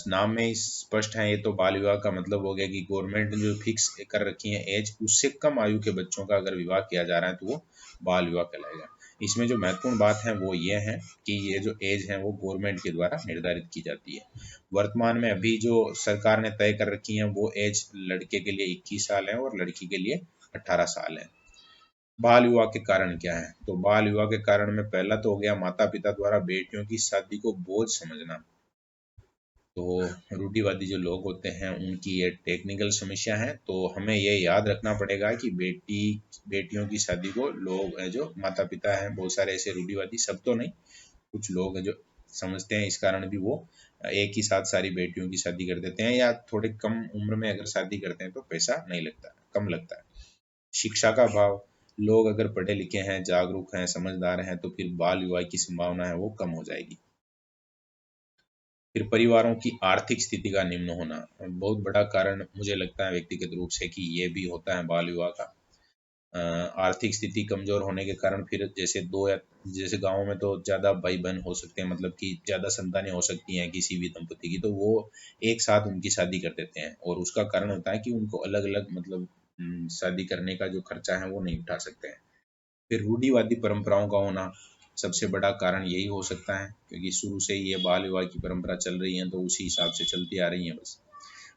नाम में ही स्पष्ट है, ये तो बाल विवाह का मतलब हो गया कि गवर्नमेंट ने जो फिक्स कर रखी है एज, उससे कम आयु के बच्चों का अगर विवाह किया जा रहा है तो वो बाल विवाह कहलाएगा। इसमें जो महत्वपूर्ण बात है वो ये है कि ये जो एज है वो गवर्नमेंट के द्वारा निर्धारित की जाती है। वर्तमान में अभी जो सरकार ने तय कर रखी है वो एज लड़के के लिए 21 साल है और लड़की के लिए 18 साल है। बाल विवाह के कारण क्या है, तो बाल विवाह के कारण में पहला तो हो गया माता पिता द्वारा बेटियों की शादी को बोझ समझना। तो रूढ़िवादी जो लोग होते हैं उनकी ये टेक्निकल समस्या है। तो हमें ये याद रखना पड़ेगा कि बेटियों की शादी को लोग जो माता पिता हैं बहुत सारे ऐसे रूढ़िवादी, सब तो नहीं, कुछ लोग हैं जो समझते हैं, इस कारण भी वो एक ही साथ सारी बेटियों की शादी कर देते हैं, या थोड़े कम उम्र में अगर शादी करते हैं तो पैसा नहीं लगता, कम लगता है। शिक्षा का अभाव, लोग अगर पढ़े लिखे हैं, जागरूक हैं, समझदार हैं, तो फिर बाल विवाह की संभावना है वो कम हो जाएगी। फिर परिवारों की आर्थिक स्थिति का निम्न होना बहुत बड़ा कारण मुझे लगता है व्यक्तिगत रूप से कि ये भी होता है बाल विवाह का। आर्थिक स्थिति कमजोर होने के कारण फिर जैसे दो या जैसे गाँव में तो ज़्यादा भाई बहन हो सकते हैं, मतलब कि ज़्यादा संतानें हो सकती हैं किसी भी दंपति की, तो वो एक साथ उनकी शादी कर देते हैं, और उसका कारण होता है कि उनको अलग अलग मतलब शादी करने का जो खर्चा है वो नहीं उठा सकते हैं। फिर रूढ़िवादी परंपराओं का होना सबसे बड़ा कारण यही हो सकता है, क्योंकि शुरू से ही ये बाल विवाह की परंपरा चल रही है तो उसी हिसाब से चलती आ रही है बस।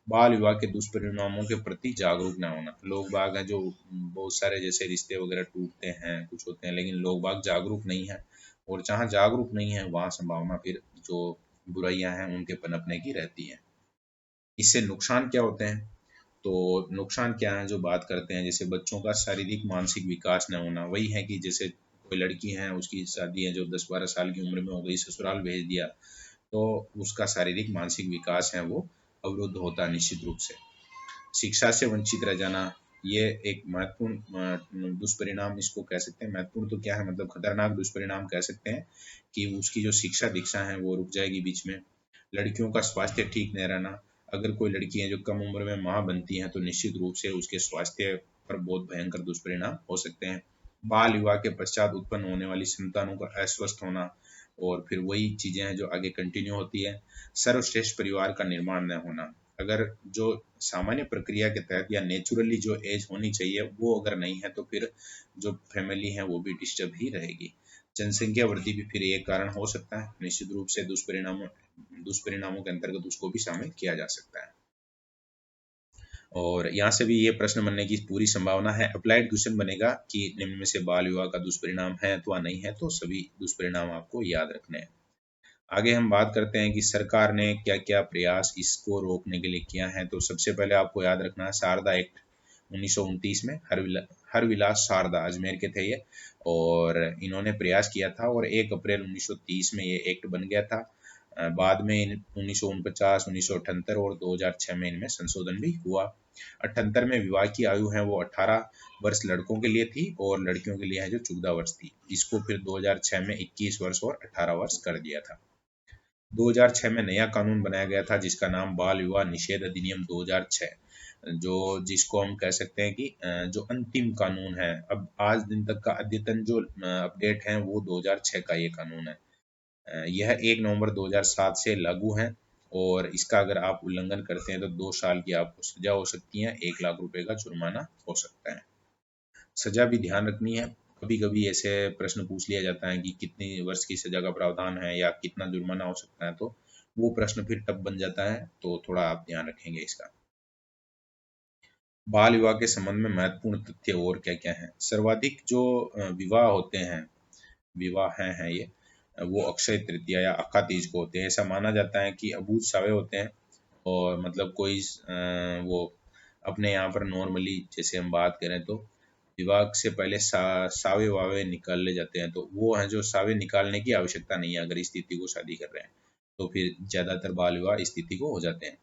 बाल विवाह के दुष्परिणामों के प्रति जागरूक न होना, लोग बाग हैं जो बहुत सारे जैसे रिश्ते वगैरह टूटते हैं, कुछ होते हैं, लेकिन लोग बाग जागरूक नहीं है, और जहाँ जागरूक नहीं है वहाँ संभावना फिर जो बुराइयां हैं उनके पनपने की रहती है। इससे नुकसान क्या होते हैं? तो नुकसान क्या है जो बात करते हैं, जैसे बच्चों का शारीरिक मानसिक विकास न होना, वही है कि जैसे कोई लड़की है उसकी शादी है जो 10-12 साल की उम्र में हो गई, ससुराल भेज दिया, तो उसका शारीरिक मानसिक विकास है वो अवरुद्ध होता है निश्चित रूप से। शिक्षा से वंचित रह जाना, ये एक महत्वपूर्ण दुष्परिणाम इसको कह सकते हैं। महत्वपूर्ण तो क्या है, मतलब खतरनाक दुष्परिणाम कह सकते हैं कि उसकी जो शिक्षा दीक्षा है वो रुक जाएगी बीच में। लड़कियों का स्वास्थ्य ठीक नहीं रहना, अगर कोई लड़की है जो कम उम्र में माँ बनती है तो निश्चित रूप से उसके स्वास्थ्य पर बहुत भयंकर दुष्परिणाम हो सकते हैं। बाल विवाह के पश्चात उत्पन्न होने वाली संतानों का अस्वस्थ होना, और फिर वही चीजें हैं जो आगे कंटिन्यू होती है। सर्वश्रेष्ठ परिवार का निर्माण न होना, अगर जो सामान्य प्रक्रिया के तहत या नेचुरली जो एज होनी चाहिए वो अगर नहीं है तो फिर जो फैमिली है वो भी डिस्टर्ब ही रहेगी। जनसंख्या वृद्धि भी फिर एक कारण हो सकता है, निश्चित रूप से दुष्परिणामों के अंतर्गत उसको भी शामिल किया जा सकता है। और यहाँ से भी ये प्रश्न बनने की पूरी संभावना है। अप्लाइड क्वेश्चन बनेगा कि निम्न में से बाल विवाह का दुष्परिणाम है अथवा नहीं है, तो सभी दुष्परिणाम आपको याद रखने हैं। आगे हम बात करते हैं कि सरकार ने क्या क्या प्रयास इसको रोकने के लिए किया है। तो सबसे पहले आपको याद रखना है शारदा एक्ट 1929 में, हरविलास शारदा अजमेर के थे ये, और इन्होंने प्रयास किया था, और 1 अप्रैल 1930 में ये एक्ट बन गया था। बाद में 1949, 1978 और 2006 में इनमें संशोधन भी हुआ। 78 में विवाह की आयु है वो 18 वर्ष लड़कों के लिए थी, और लड़कियों के लिए है जो 14 वर्ष थी। इसको फिर 2006 में 21 वर्ष और 18 वर्ष कर दिया था। 2006 में नया कानून बनाया गया था जिसका नाम बाल विवाह निषेध अधिनियम 2006, जो जिसको हम कह सकते हैं कि जो अंतिम कानून है। अब आज दिन तक का अद्यतन जो अपडेट है वो 2006 का ये कानून है। यह 1 नवंबर 2007 से लागू है, और इसका अगर आप उल्लंघन करते हैं तो 2 साल की आपको सजा हो सकती है, 1 लाख रुपए का जुर्माना हो सकता है। सजा भी ध्यान रखनी है, कभी कभी ऐसे प्रश्न पूछ लिया जाता है कि कितनी वर्ष की सजा का प्रावधान है या कितना जुर्माना हो सकता है, तो वो प्रश्न फिर टफ बन जाता है, तो थोड़ा आप ध्यान रखेंगे इसका। बाल विवाह के संबंध में महत्वपूर्ण तथ्य और क्या क्या है। सर्वाधिक जो विवाह होते हैं, विवाह हैं ये, वो अक्षय तृतीया या अक्का तीज को होते हैं। ऐसा माना जाता है कि अबूझ सावे होते हैं, और मतलब कोई वो अपने यहाँ पर नॉर्मली जैसे हम बात करें तो विवाह से पहले सावे वावे निकाले जाते हैं, तो वो हैं जो सावे निकालने की आवश्यकता नहीं है अगर इस तिथि को शादी कर रहे हैं, तो फिर ज्यादातर बाल विवाह इस तिथि को हो जाते हैं।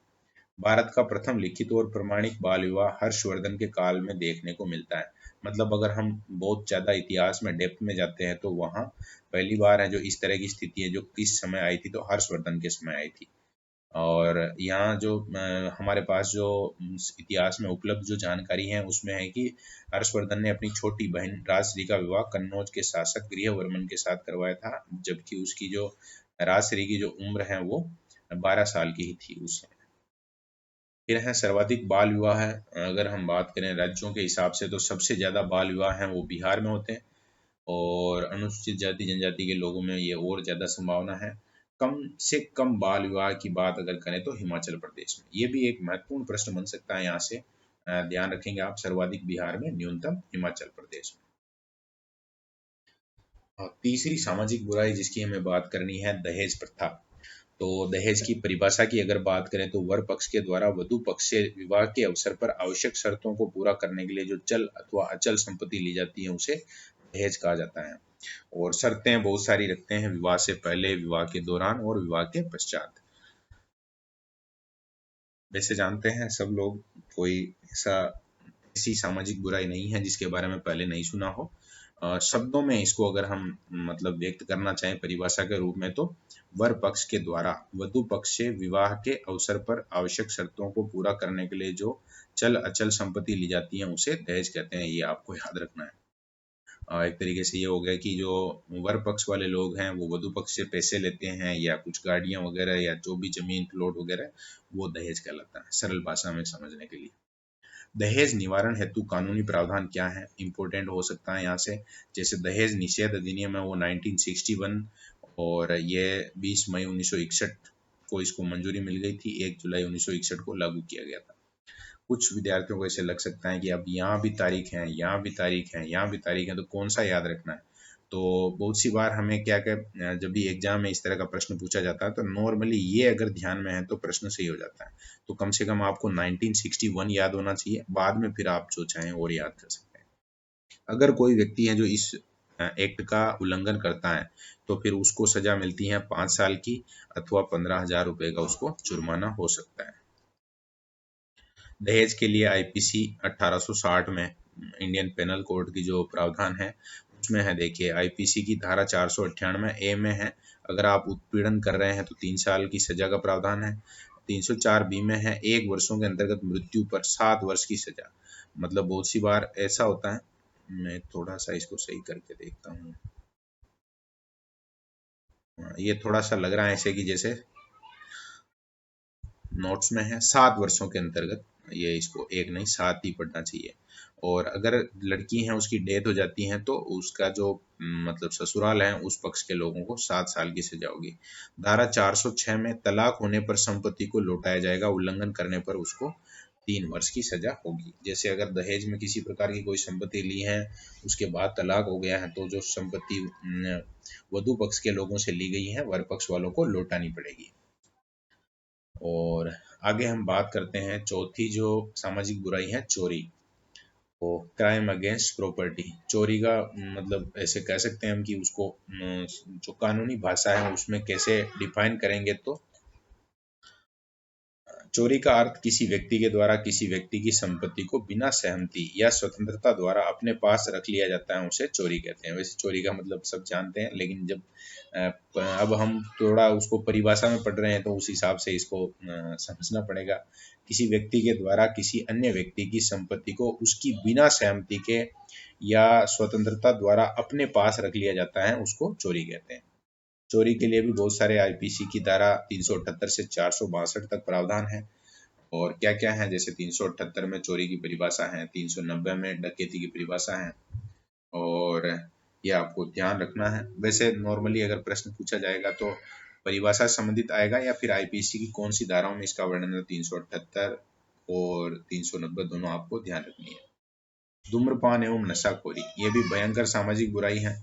भारत का प्रथम लिखित और प्रमाणिक बाल विवाह हर्षवर्धन के काल में देखने को मिलता है। मतलब अगर हम बहुत ज़्यादा इतिहास में डेप्थ में जाते हैं तो वहाँ पहली बार है जो इस तरह की स्थिति है जो किस समय आई थी, तो हर्षवर्धन के समय आई थी। और यहाँ जो हमारे पास जो इतिहास में उपलब्ध जो जानकारी है उसमें है कि हर्षवर्धन ने अपनी छोटी बहन राजश्री का विवाह कन्नौज के शासक गृहवर्मन के साथ करवाया था, जबकि उसकी जो राजश्री की जो उम्र है वो 12 साल की ही थी उस समय। फिर है सर्वाधिक बाल विवाह है। अगर हम बात करें राज्यों के हिसाब से तो सबसे ज़्यादा बाल विवाह हैं वो बिहार में होते हैं, और अनुसूचित जाति जनजाति के लोगों में ये और ज़्यादा संभावना है। कम से कम बाल विवाह की बात अगर करें तो हिमाचल प्रदेश में, ये भी एक महत्वपूर्ण प्रश्न बन सकता है। यहाँ से ध्यान रखेंगे आप, सर्वाधिक बिहार में, न्यूनतम हिमाचल प्रदेश में। और तीसरी सामाजिक बुराई जिसकी हमें बात करनी है, दहेज प्रथा। तो दहेज की परिभाषा की अगर बात करें तो वर पक्ष के द्वारा वधु पक्ष से विवाह के अवसर पर आवश्यक शर्तों को पूरा करने के लिए जो चल अथवा अचल संपत्ति ली जाती है उसे दहेज कहा जाता है। और शर्तें बहुत सारी रखते हैं, विवाह से पहले, विवाह के दौरान और विवाह के पश्चात। वैसे जानते हैं सब लोग, कोई ऐसी सामाजिक बुराई नहीं है जिसके बारे में पहले नहीं सुना हो। शब्दों में इसको अगर हम मतलब व्यक्त करना चाहें परिभाषा के रूप में, तो वर पक्ष के द्वारा वधु पक्ष से विवाह के अवसर पर आवश्यक शर्तों को पूरा करने के लिए जो चल अचल संपत्ति ली जाती है उसे दहेज कहते हैं। ये आपको याद रखना है। एक तरीके से ये हो गया कि जो वर पक्ष वाले लोग हैं वो वधु पक्ष से पैसे लेते हैं या कुछ गाड़ियां वगैरह या जो भी जमीन प्लॉट वगैरह, वो दहेज कहलाता है, सरल भाषा में समझने के लिए। दहेज निवारण हेतु कानूनी प्रावधान क्या है, इम्पोर्टेंट हो सकता है यहाँ से। जैसे दहेज निषेध अधिनियम है वो 1961, और ये 20 मई 1961 को इसको मंजूरी मिल गई थी। 1 जुलाई 1961 को लागू किया गया था। कुछ विद्यार्थियों को ऐसे लग सकता है कि अब यहाँ भी तारीख है, यहाँ भी तारीख है, यहाँ भी तारीख है, तो कौन सा याद रखना है। तो बहुत सी बार हमें क्या क्या, जब भी एग्जाम में इस तरह का प्रश्न पूछा जाता है तो नॉर्मली ये अगर ध्यान में है तो प्रश्न सही हो जाता है। तो कम से कम आपको 1961 याद होना चाहिए, बाद में फिर आप जो चाहें और याद कर सकते हैं। अगर कोई व्यक्ति है जो इस एक्ट का उल्लंघन करता है तो फिर उसको सजा मिलती है 5 साल की अथवा 15,000 रुपए का उसको जुर्माना हो सकता है। दहेज के लिए आईपीसी 1860 में इंडियन पेनल कोड की जो प्रावधान है उसमें है, देखिए आईपीसी की धारा 498 ए में है, अगर आप उत्पीड़न कर रहे हैं तो 3 साल की सजा का प्रावधान है। 304 बी में है, 1 वर्षों के अंतर्गत मृत्यु पर 7 वर्ष की सजा। मतलब बहुत सी बार ऐसा होता है, मैं थोड़ा सा इसको सही करके देखता हूँ। ये थोड़ा सा लग रहा है ऐसे कि जैसे नोट्स में है 7 वर्षों के अंतर्गत, ये इसको 1 नहीं 7 ही पढ़ना चाहिए। और अगर लड़की है उसकी डेथ हो जाती है तो उसका जो मतलब ससुराल है उस पक्ष के लोगों को 7 साल की सजा होगी। धारा 406 में तलाक होने पर संपत्ति को लौटाया जाएगा, उल्लंघन करने पर उसको 3 वर्ष की सजा होगी। जैसे अगर दहेज में किसी प्रकार की कोई संपत्ति ली है, उसके बाद तलाक हो गया है, तो जो संपत्ति वधु पक्ष के लोगों से ली गई है वर पक्ष वालों को लौटानी पड़ेगी। और आगे हम बात करते हैं चौथी जो सामाजिक बुराई है, चोरी। तो क्राइम अगेंस्ट प्रॉपर्टी, चोरी का मतलब ऐसे कह सकते हैं हम कि उसको जो कानूनी भाषा है उसमें कैसे डिफाइन करेंगे, तो चोरी का अर्थ किसी व्यक्ति के द्वारा किसी व्यक्ति की संपत्ति को बिना सहमति या स्वतंत्रता द्वारा अपने पास रख लिया जाता है, उसे चोरी कहते हैं। वैसे चोरी का मतलब सब जानते हैं, लेकिन जब अब हम थोड़ा उसको परिभाषा में पढ़ रहे हैं तो उस हिसाब से इसको समझना पड़ेगा। किसी व्यक्ति के द्वारा किसी अन्य व्यक्ति की संपत्ति को उसकी बिना सहमति के या स्वतंत्रता द्वारा अपने पास रख लिया जाता है, उसको चोरी कहते हैं। चोरी के लिए भी बहुत सारे आईपीसी की धारा 378 से 462 तक प्रावधान है। और क्या क्या है, जैसे 378 में चोरी की परिभाषा है, 390 में डकैती की परिभाषा है, और ये आपको ध्यान रखना है। वैसे नॉर्मली अगर प्रश्न पूछा जाएगा तो परिभाषा संबंधित आएगा या फिर आईपीसी की कौन सी धाराओं में इसका वर्णन है, 378 और 390 दोनों आपको ध्यान रखनी है। धूम्रपान एवं नशाखोरी, ये भी भयंकर सामाजिक बुराई है।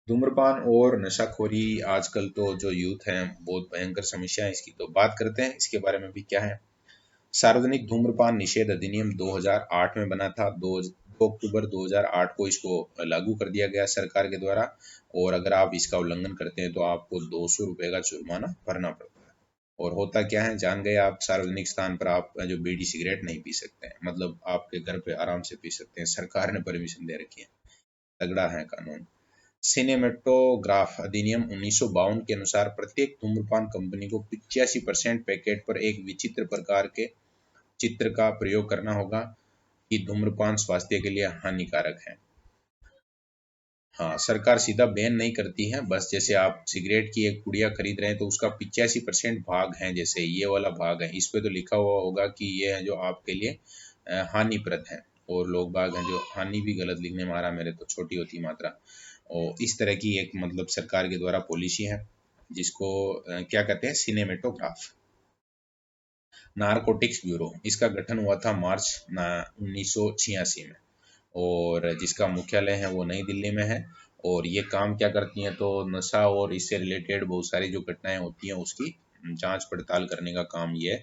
धूम्रपान और नशाखोरी आजकल तो जो यूथ है बहुत भयंकर समस्या है इसकी, तो बात करते हैं इसके बारे में भी क्या है। सार्वजनिक धूम्रपान निषेध अधिनियम 2008 में बना था। 2 अक्टूबर 2008 को इसको लागू कर दिया गया सरकार के द्वारा, और अगर आप इसका उल्लंघन करते हैं तो आपको 200 रुपये का जुर्माना भरना पड़ता है। और होता क्या है, जान गए आप, सार्वजनिक स्थान पर आप जो बीड़ी सिगरेट नहीं पी सकते हैं, मतलब आपके घर पे आराम से पी सकते हैं, सरकार ने परमिशन दे रखी है। तगड़ा है कानून। सिनेमेटोग्राफ अधिनियम 1952 के अनुसार प्रत्येक धूम्रपान कंपनी को 85% पैकेट पर एक विचित्र प्रकार के चित्र का प्रयोग करना होगा कि धूम्रपान स्वास्थ्य के लिए हानिकारक है। हाँ, सरकार सीधा बैन नहीं करती है, बस जैसे आप सिगरेट की एक पुड़िया खरीद रहे हैं तो उसका 85% भाग है, जैसे ये वाला भाग है, इस पे तो लिखा हुआ होगा कि ये है जो आपके लिए हानिप्रद है, और लोग बाग हैं जो हानि भी गलत लिखने में आ रहा, मेरे तो छोटी होती मात्रा। और इस तरह की एक मतलब सरकार के द्वारा पॉलिसी है जिसको क्या कहते हैं, सिनेमेटोग्राफ। नारकोटिक्स ब्यूरो, इसका गठन हुआ था मार्च 1986 में, और जिसका मुख्यालय है वो नई दिल्ली में है। और ये काम क्या करती हैं, तो नशा और इससे रिलेटेड बहुत सारी जो घटनाएं होती हैं उसकी जांच पड़ताल करने का काम ये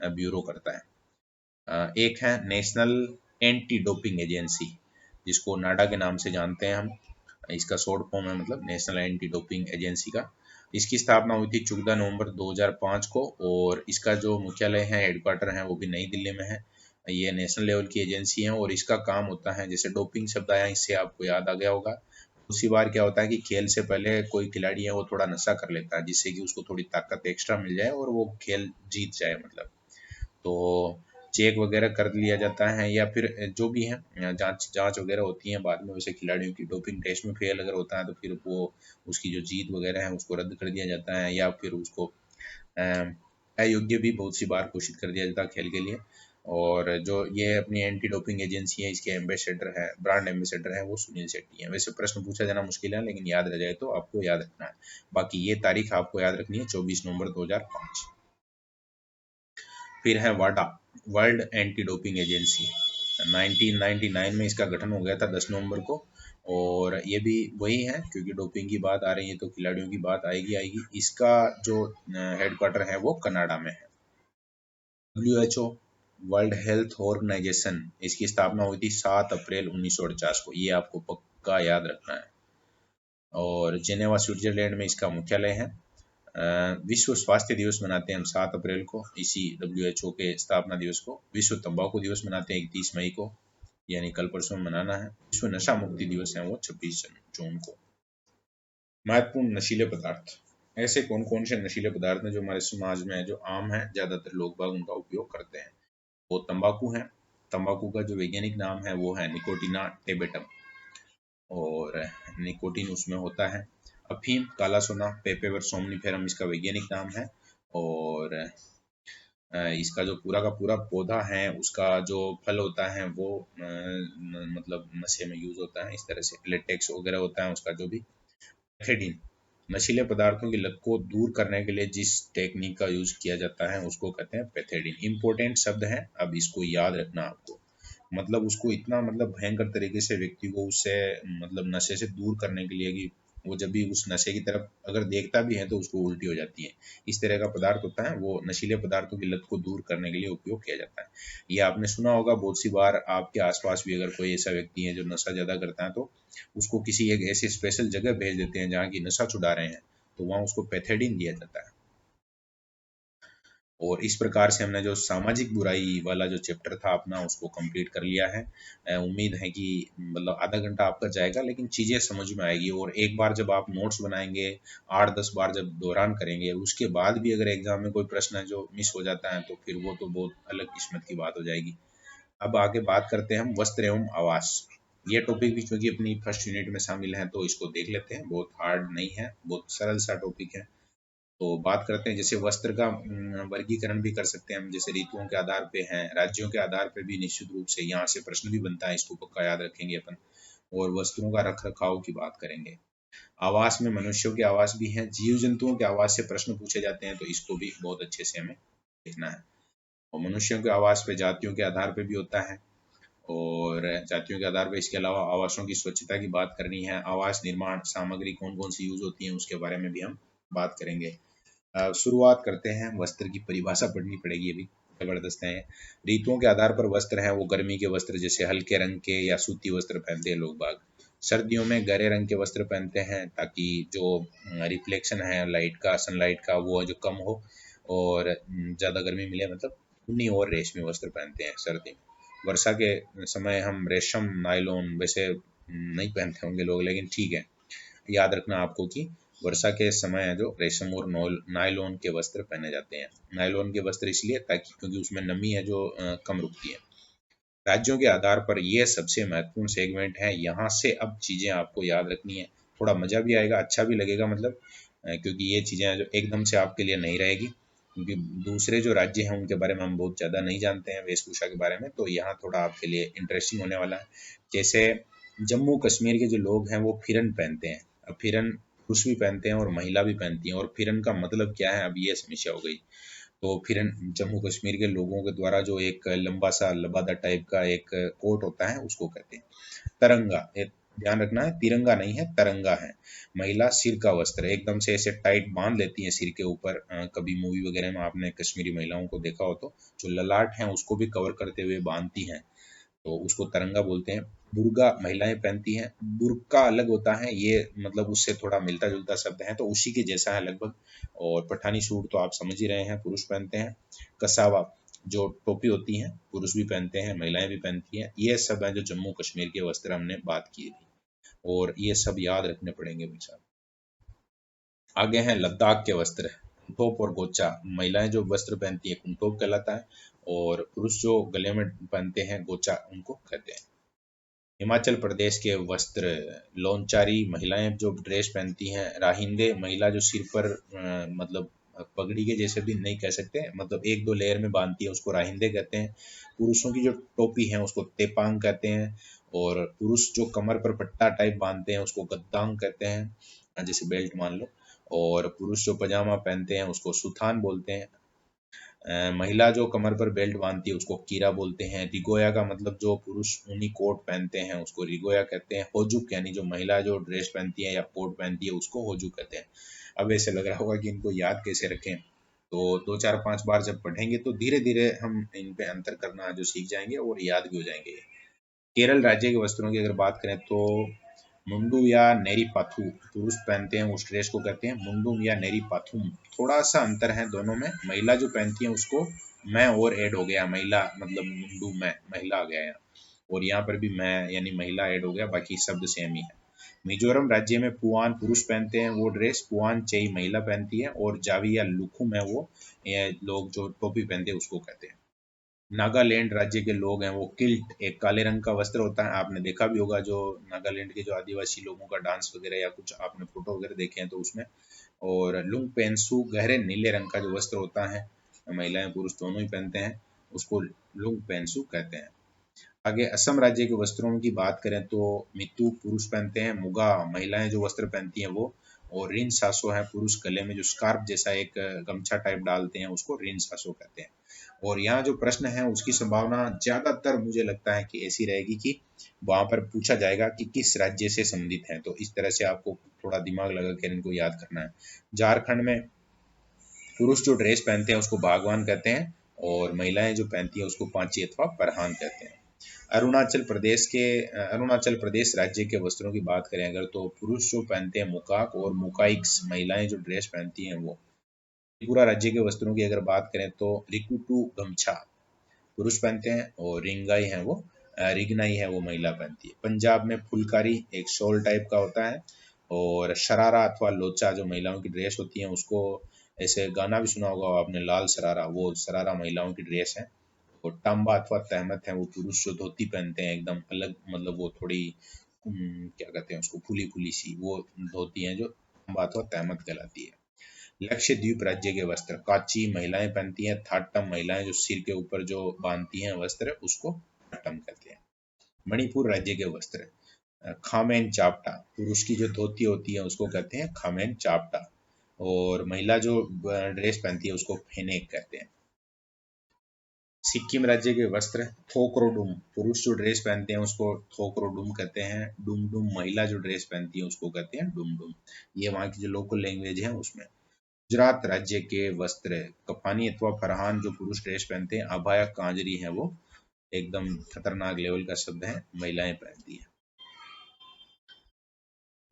ब्यूरो करता है। एक है नेशनल एंटी डोपिंग एजेंसी, जिसको नाडा के नाम से जानते हैं हम। इसका शॉर्ट फॉर्म है मतलब नेशनल एंटी डोपिंग एजेंसी का। इसकी स्थापना हुई थी 14 नवंबर 2005 को, और इसका जो मुख्यालय है, हेडक्वार्टर है, वो भी नई दिल्ली में है। ये नेशनल लेवल की एजेंसी है और इसका काम होता है, जैसे डोपिंग शब्द आया इससे आपको याद आ गया होगा, उसी बार क्या होता है कि खेल से पहले कोई खिलाड़ी है वो थोड़ा नशा कर लेता है, जिससे कि उसको थोड़ी ताकत एक्स्ट्रा मिल जाए और वो खेल जीत जाए मतलब। तो चेक वगैरह कर लिया जाता है, या फिर जो भी है जांच जांच वगैरह होती है बाद में। वैसे खिलाड़ियों की डोपिंग टेस्ट में फेल अगर होता है तो फिर वो उसकी जो जीत वगैरह है उसको रद्द कर दिया जाता है, या फिर उसको अयोग्य भी बहुत सी बार घोषित कर दिया जाता है खेल के लिए। और जो ये अपनी एंटी डोपिंग एजेंसी है, इसके एम्बेसडर है, ब्रांड एम्बेसडर है, वो सुनील शेट्टी है। वैसे प्रश्न पूछा जाना मुश्किल है, लेकिन याद रह जाए तो आपको याद रखना है। बाकी ये तारीख आपको याद रखनी है, 24 नवंबर 2005। फिर है वाडा, वर्ल्ड एंटी डोपिंग एजेंसी। 1999 में इसका गठन हो गया था 10 नवंबर को। और ये भी वही है, क्योंकि डोपिंग की बात आ रही है तो खिलाड़ियों की बात आएगी आएगी। इसका जो हेडक्वार्टर है वो कनाडा में है। WHO, वर्ल्ड हेल्थ ऑर्गेनाइजेशन, इसकी स्थापना हुई थी 7 अप्रैल 1949 को, ये आपको पक्का याद रखना है। और जेनेवा स्विट्जरलैंड में इसका मुख्यालय है। विश्व स्वास्थ्य दिवस मनाते हैं हम 7 अप्रैल को, इसी WHO के स्थापना दिवस को। विश्व तंबाकू दिवस मनाते हैं 31 मई को, यानी कल परसों में मनाना है। विश्व नशा मुक्ति दिवस है वो 26 जून को। महत्वपूर्ण नशीले पदार्थ। ऐसे कौन कौन से नशीले पदार्थ हैं जो हमारे समाज में है, जो आम है, ज्यादातर लोग बाग उनका उपयोग करते हैं? वो तंबाकू है। तंबाकू का जो वैज्ञानिक नाम है वो है निकोटिना टेबेटम, और निकोटीन उसमें होता है। अफीम, काला सोना, पेपेवर सोमनीफेरम इसका वैज्ञानिक नाम है। और इसका जो पूरा का पूरा पौधा है उसका जो फल होता है वो मतलब नशे में यूज होता है, इस तरह से लेटेक्स वगैरह होता है उसका जो भी। पैथेडीन, नशीले पदार्थों की लत को दूर करने के लिए जिस टेक्निक का यूज किया जाता है उसको कहते हैं पैथेडीन। इंपॉर्टेंट शब्द है, अब इसको याद रखना आपको। मतलब उसको इतना मतलब भयंकर तरीके से व्यक्ति को उससे मतलब नशे से दूर करने के लिए कि वो जब भी उस नशे की तरफ अगर देखता भी है तो उसको उल्टी हो जाती है, इस तरह का पदार्थ होता है वो। नशीले पदार्थों की लत को दूर करने के लिए उपयोग किया जाता है। ये आपने सुना होगा बहुत सी बार, आपके आसपास भी अगर कोई ऐसा व्यक्ति है जो नशा ज़्यादा करता है तो उसको किसी एक ऐसी स्पेशल जगह भेज देते हैं जहाँ की नशा छुड़ा रहे हैं, तो वहाँ उसको पैथेडिन दिया जाता है। और इस प्रकार से हमने जो सामाजिक बुराई वाला जो चैप्टर था अपना उसको कंप्लीट कर लिया है। उम्मीद है कि मतलब आधा घंटा आपका जाएगा लेकिन चीज़ें समझ में आएगी। और एक बार जब आप नोट्स बनाएंगे, 8-10 बार जब दोहरान करेंगे, उसके बाद भी अगर एग्जाम में कोई प्रश्न है जो मिस हो जाता है तो फिर वो तो बहुत अलग किस्मत की बात हो जाएगी। अब आगे बात करते हैं हम वस्त्र एवं आवास। ये टॉपिक भी क्योंकि अपनी फर्स्ट यूनिट में शामिल है तो इसको देख लेते हैं, बहुत हार्ड नहीं है, बहुत सरल सा टॉपिक है। तो बात करते हैं, जैसे वस्त्र का वर्गीकरण भी कर सकते हैं हम, जैसे ऋतुओं के आधार पे हैं, राज्यों के आधार पे भी निश्चित रूप से यहाँ से प्रश्न भी बनता है, इसको पक्का याद रखेंगे अपन। और वस्त्रों का रख रखाव की बात करेंगे। आवास में मनुष्यों के आवास भी हैं, जीव जंतुओं के आवास से प्रश्न पूछे जाते हैं, तो इसको भी बहुत अच्छे से हमें देखना है। और मनुष्यों के आवास पे जातियों के आधार पे भी होता है, और जातियों के आधार पर इसके अलावा आवासों की स्वच्छता की बात करनी है। आवास निर्माण सामग्री कौन कौन सी यूज होती है उसके बारे में भी हम बात करेंगे। शुरुआत करते हैं, वस्त्र की परिभाषा पढ़नी पड़ेगी अभी, जबरदस्त है। ऋतुओं के आधार पर वस्त्र हैं वो गर्मी के वस्त्र जैसे हल्के रंग के या सूती वस्त्र पहनते हैं लोग बाग। सर्दियों में गहरे रंग के वस्त्र पहनते हैं ताकि जो रिफ्लेक्शन है लाइट का, सनलाइट का, वो जो कम हो और ज़्यादा गर्मी मिले, मतलब ऊनी और रेशमी वस्त्र पहनते हैं सर्दी में। वर्षा के समय हम रेशम, नायलॉन वैसे नहीं पहनते होंगे लोग, लेकिन ठीक है, याद रखना आपको कि वर्षा के समय है जो रेशम और नायलॉन के वस्त्र पहने जाते हैं। नायलॉन के वस्त्र इसलिए ताकि क्योंकि उसमें नमी है जो कम रुकती है। राज्यों के आधार पर ये सबसे महत्वपूर्ण सेगमेंट है, यहाँ से अब चीज़ें आपको याद रखनी है, थोड़ा मज़ा भी आएगा, अच्छा भी लगेगा मतलब, क्योंकि ये चीज़ें जो एकदम से आपके लिए नहीं रहेगी, क्योंकि दूसरे जो राज्य हैं उनके बारे में हम बहुत ज़्यादा नहीं जानते हैं वेशभूषा के बारे में, तो यहाँ थोड़ा आपके लिए इंटरेस्टिंग होने वाला है। जैसे जम्मू कश्मीर के जो लोग हैं वो फिरन पहनते हैं। अब फिरन पुरुष भी पहनते हैं और महिला भी पहनती हैं, और फिरन का मतलब क्या है अब ये समस्या हो गई। तो फिरन जम्मू कश्मीर के लोगों के द्वारा जो एक लंबा सा लबादा टाइप का एक कोट होता है उसको कहते हैं। तरंगा, एक ध्यान रखना है, तिरंगा नहीं है, तरंगा है। महिला सिर का वस्त्र एकदम से ऐसे टाइट बांध लेती है सिर के ऊपर। कभी मूवी वगैरह में आपने कश्मीरी महिलाओं को देखा हो तो जो ललाट है उसको भी कवर करते हुए बांधती हैं, तो उसको तरंगा बोलते हैं। बुर्का महिलाएं पहनती हैं। बुर्का अलग होता है, ये मतलब उससे थोड़ा मिलता जुलता शब्द है, तो उसी के जैसा है लगभग। और पठानी सूट तो आप समझ ही रहे हैं, पुरुष पहनते हैं। कसावा जो टोपी होती है, पुरुष भी पहनते हैं, महिलाएं भी पहनती हैं। ये सब है जो जम्मू कश्मीर के वस्त्र हमने बात की थी, और ये सब याद रखने पड़ेंगे भाई साहब। आगे हैं लद्दाख के वस्त्र, कुंटोप और गोचा। महिलाएं जो वस्त्र पहनती है कुंटोप कहलाता है, और पुरुष जो गले में पहनते हैं गोचा उनको कहते हैं। हिमाचल प्रदेश के वस्त्र, लोनचारी महिलाएं जो ड्रेस पहनती हैं। राहिंदे महिला जो सिर पर मतलब पगड़ी के जैसे भी नहीं कह सकते, मतलब एक दो लेयर में बांधती है, उसको राहिंदे कहते हैं। पुरुषों की जो टोपी है उसको तेपांग कहते हैं, और पुरुष जो कमर पर पट्टा टाइप बांधते हैं उसको गद्दांग कहते हैं, जैसे बेल्ट मान लो। और पुरुष जो पजामा पहनते हैं उसको सुथान बोलते हैं। महिला जो कमर पर बेल्ट बांधती है उसको कीरा बोलते हैं। रिगोया का मतलब जो पुरुष ऊनी कोट पहनते हैं उसको रिगोया कहते हैं। होजुक यानी जो महिला जो ड्रेस पहनती है या कोट पहनती है उसको होजुक कहते हैं। अब ऐसे लग रहा होगा कि इनको याद कैसे रखें, तो 2 4 5 बार जब पढ़ेंगे तो धीरे धीरे हम इन पे अंतर करना जो सीख जाएंगे और याद भी हो जाएंगे। केरल राज्य के वस्त्रों की अगर बात करें तो मुंडू या नेरी पाथु पुरुष पहनते हैं, उस ड्रेस को कहते हैं मुंडुम या नेरी पाथुम। थोड़ा सा अंतर है दोनों में। महिला जो पहनती है उसको मैं और ऐड हो गया, महिला मतलब मुंडू मैं महिला आ गया यहाँ, और यहाँ पर भी मैं यानी महिला ऐड हो गया, बाकी शब्द सेम ही है। मिजोरम राज्य में पुआन पुरुष पहनते हैं वो ड्रेस, पुआन चई महिला पहनती है, और जावी या लुकुम है वो ये लोग जो टोपी पहनते हैं उसको कहते हैं। नागालैंड राज्य के लोग हैं वो किल्ट एक काले रंग का वस्त्र होता है, आपने देखा भी होगा जो नागालैंड के जो आदिवासी लोगों का डांस वगैरह या कुछ आपने फोटो वगैरह देखे हैं तो उसमें। और लुंग पेंसु गहरे नीले रंग का जो वस्त्र होता है, महिलाएं पुरुष दोनों ही पहनते हैं, उसको लुंग पेंसु कहते हैं। आगे असम राज्य के वस्त्रों की बात करें तो मितु पुरुष पहनते हैं, मुगा महिलाएं जो वस्त्र पहनती हैं वो, और रिन सासो है पुरुष गले में जो स्कार्फ जैसा एक गमछा टाइप डालते हैं उसको रिन सासो कहते हैं। और यहाँ जो प्रश्न है उसकी संभावना ज्यादातर मुझे लगता है कि ऐसी रहेगी कि वहां पर पूछा जाएगा कि किस राज्य से संबंधित है, तो इस तरह से आपको थोड़ा दिमाग लगा कर इनको याद करना है। झारखंड में पुरुष जो ड्रेस पहनते हैं उसको बागवान कहते हैं, और महिलाएं जो पहनती हैं उसको पांची अथवा परहान कहते हैं। अरुणाचल प्रदेश राज्य के वस्त्रों की बात करें अगर, तो पुरुष जो पहनते हैं मुकाक और मुकाइक्स, महिलाएं जो ड्रेस पहनती हैं वो। त्रिपुरा राज्य के वस्त्रों की अगर बात करें तो रिकुटू गमछा पुरुष पहनते हैं, और रिंगाई है वो रिगनाई है वो महिला पहनती है। पंजाब में फुलकारी एक शॉल टाइप का होता है, और शरारा अथवा लोचा जो महिलाओं की ड्रेस होती है उसको, ऐसे गाना भी सुना होगा आपने लाल शरारा, वो शरारा महिलाओं की ड्रेस है। और टांबा अथवा तहमत है वो पुरुष जो धोती पहनते हैं एकदम अलग, मतलब वो थोड़ी क्या कहते हैं उसको, फुली फुली सी वो धोती है जो टांबा अथवा तहमत कहलाती है। लक्षद्वीप राज्य के वस्त्र, काची महिलाएं पहनती हैं, थाटम महिलाएं जो सिर के ऊपर जो बांधती हैं वस्त्र उसको थाटम कहते हैं। मणिपुर राज्य के वस्त्र, खामेन चापटा पुरुष की जो धोती होती है उसको कहते हैं खामेन चापटा, और महिला जो ड्रेस पहनती है उसको फेनेक कहते हैं। सिक्किम राज्य के वस्त्र, थोक्रोडुम पुरुष जो ड्रेस पहनते हैं उसको थोक्रोडुम कहते हैं। डुमडुम महिला जो ड्रेस पहनती है उसको कहते हैं डुमडुम। ये वहाँ की जो लोकल लैंग्वेज है उसमें। गुजरात राज्य के वस्त्र, कफानी अथवा फरहान जो पुरुष ड्रेस पहनते हैं। अबाया कांजरी है वो एकदम खतरनाक लेवल का शब्द है, महिलाएं पहनती है।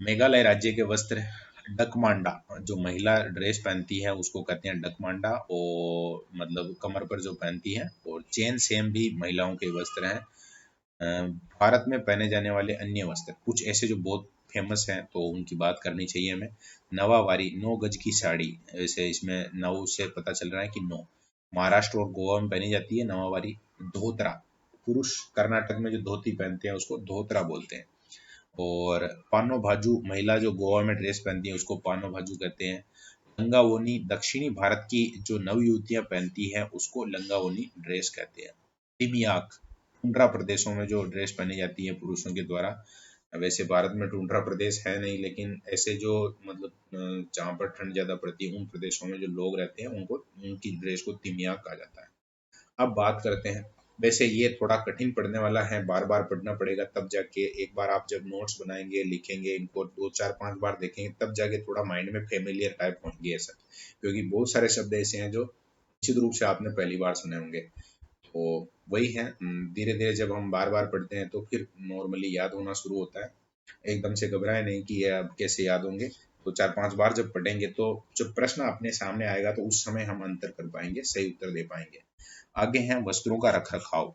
मेघालय राज्य के वस्त्र, डकमांडा जो महिला ड्रेस पहनती है उसको कहते हैं डकमांडा, और मतलब कमर पर जो पहनती है। और चेन सेम भी महिलाओं के वस्त्र हैं। भारत में पहने जाने वाले अन्य वस्त्र कुछ ऐसे जो बहुत फेमस हैं तो उनकी बात करनी चाहिए हमें। नवावारी 9 गज की साड़ी, वैसे इसमें नौ से पता चल रहा है कि 9, महाराष्ट्र और गोवा में पहनी जाती है नवावारी। धोतरा पुरुष कर्नाटक में जो धोती पहनते हैं उसको धोतरा बोलते हैं। और पानो भाजू महिला जो गोवा में ड्रेस पहनती है उसको पानो भाजू कहते हैं। लंगावोनी दक्षिणी भारत की जो नव युवतियां पहनती हैं उसको लंगावोनी ड्रेस कहते हैं। तिमियाक टुंड्रा प्रदेशों में जो ड्रेस पहनी जाती है पुरुषों के द्वारा, वैसे भारत में टुंड्रा प्रदेश है नहीं, लेकिन ऐसे जो मतलब जहाँ पर ठंड ज्यादा पड़ती है उन प्रदेशों में जो लोग रहते हैं उनको उनकी ड्रेस को तिमियाक कहा जाता है। अब बात करते हैं वैसे ये थोड़ा कठिन पढ़ने वाला है, बार बार पढ़ना पड़ेगा, तब जाके एक बार आप जब नोट्स बनाएंगे, लिखेंगे, इनको 2 4 5 बार देखेंगे, तब जाके थोड़ा माइंड में फेमिलियर टाइप होंगे ये सब, क्योंकि बहुत सारे शब्द ऐसे हैं जो निश्चित रूप से आपने पहली बार सुने होंगे। तो वही है, धीरे धीरे जब हम बार बार पढ़ते हैं तो फिर नॉर्मली याद होना शुरू होता है। एकदम से घबराए नहीं कि ये अब कैसे याद होंगे। तो 4 5 बार जब पढ़ेंगे तो जब प्रश्न अपने सामने आएगा तो उस समय हम अंतर कर पाएंगे, सही उत्तर दे पाएंगे। आगे हैं वस्त्रों का रख रखाव।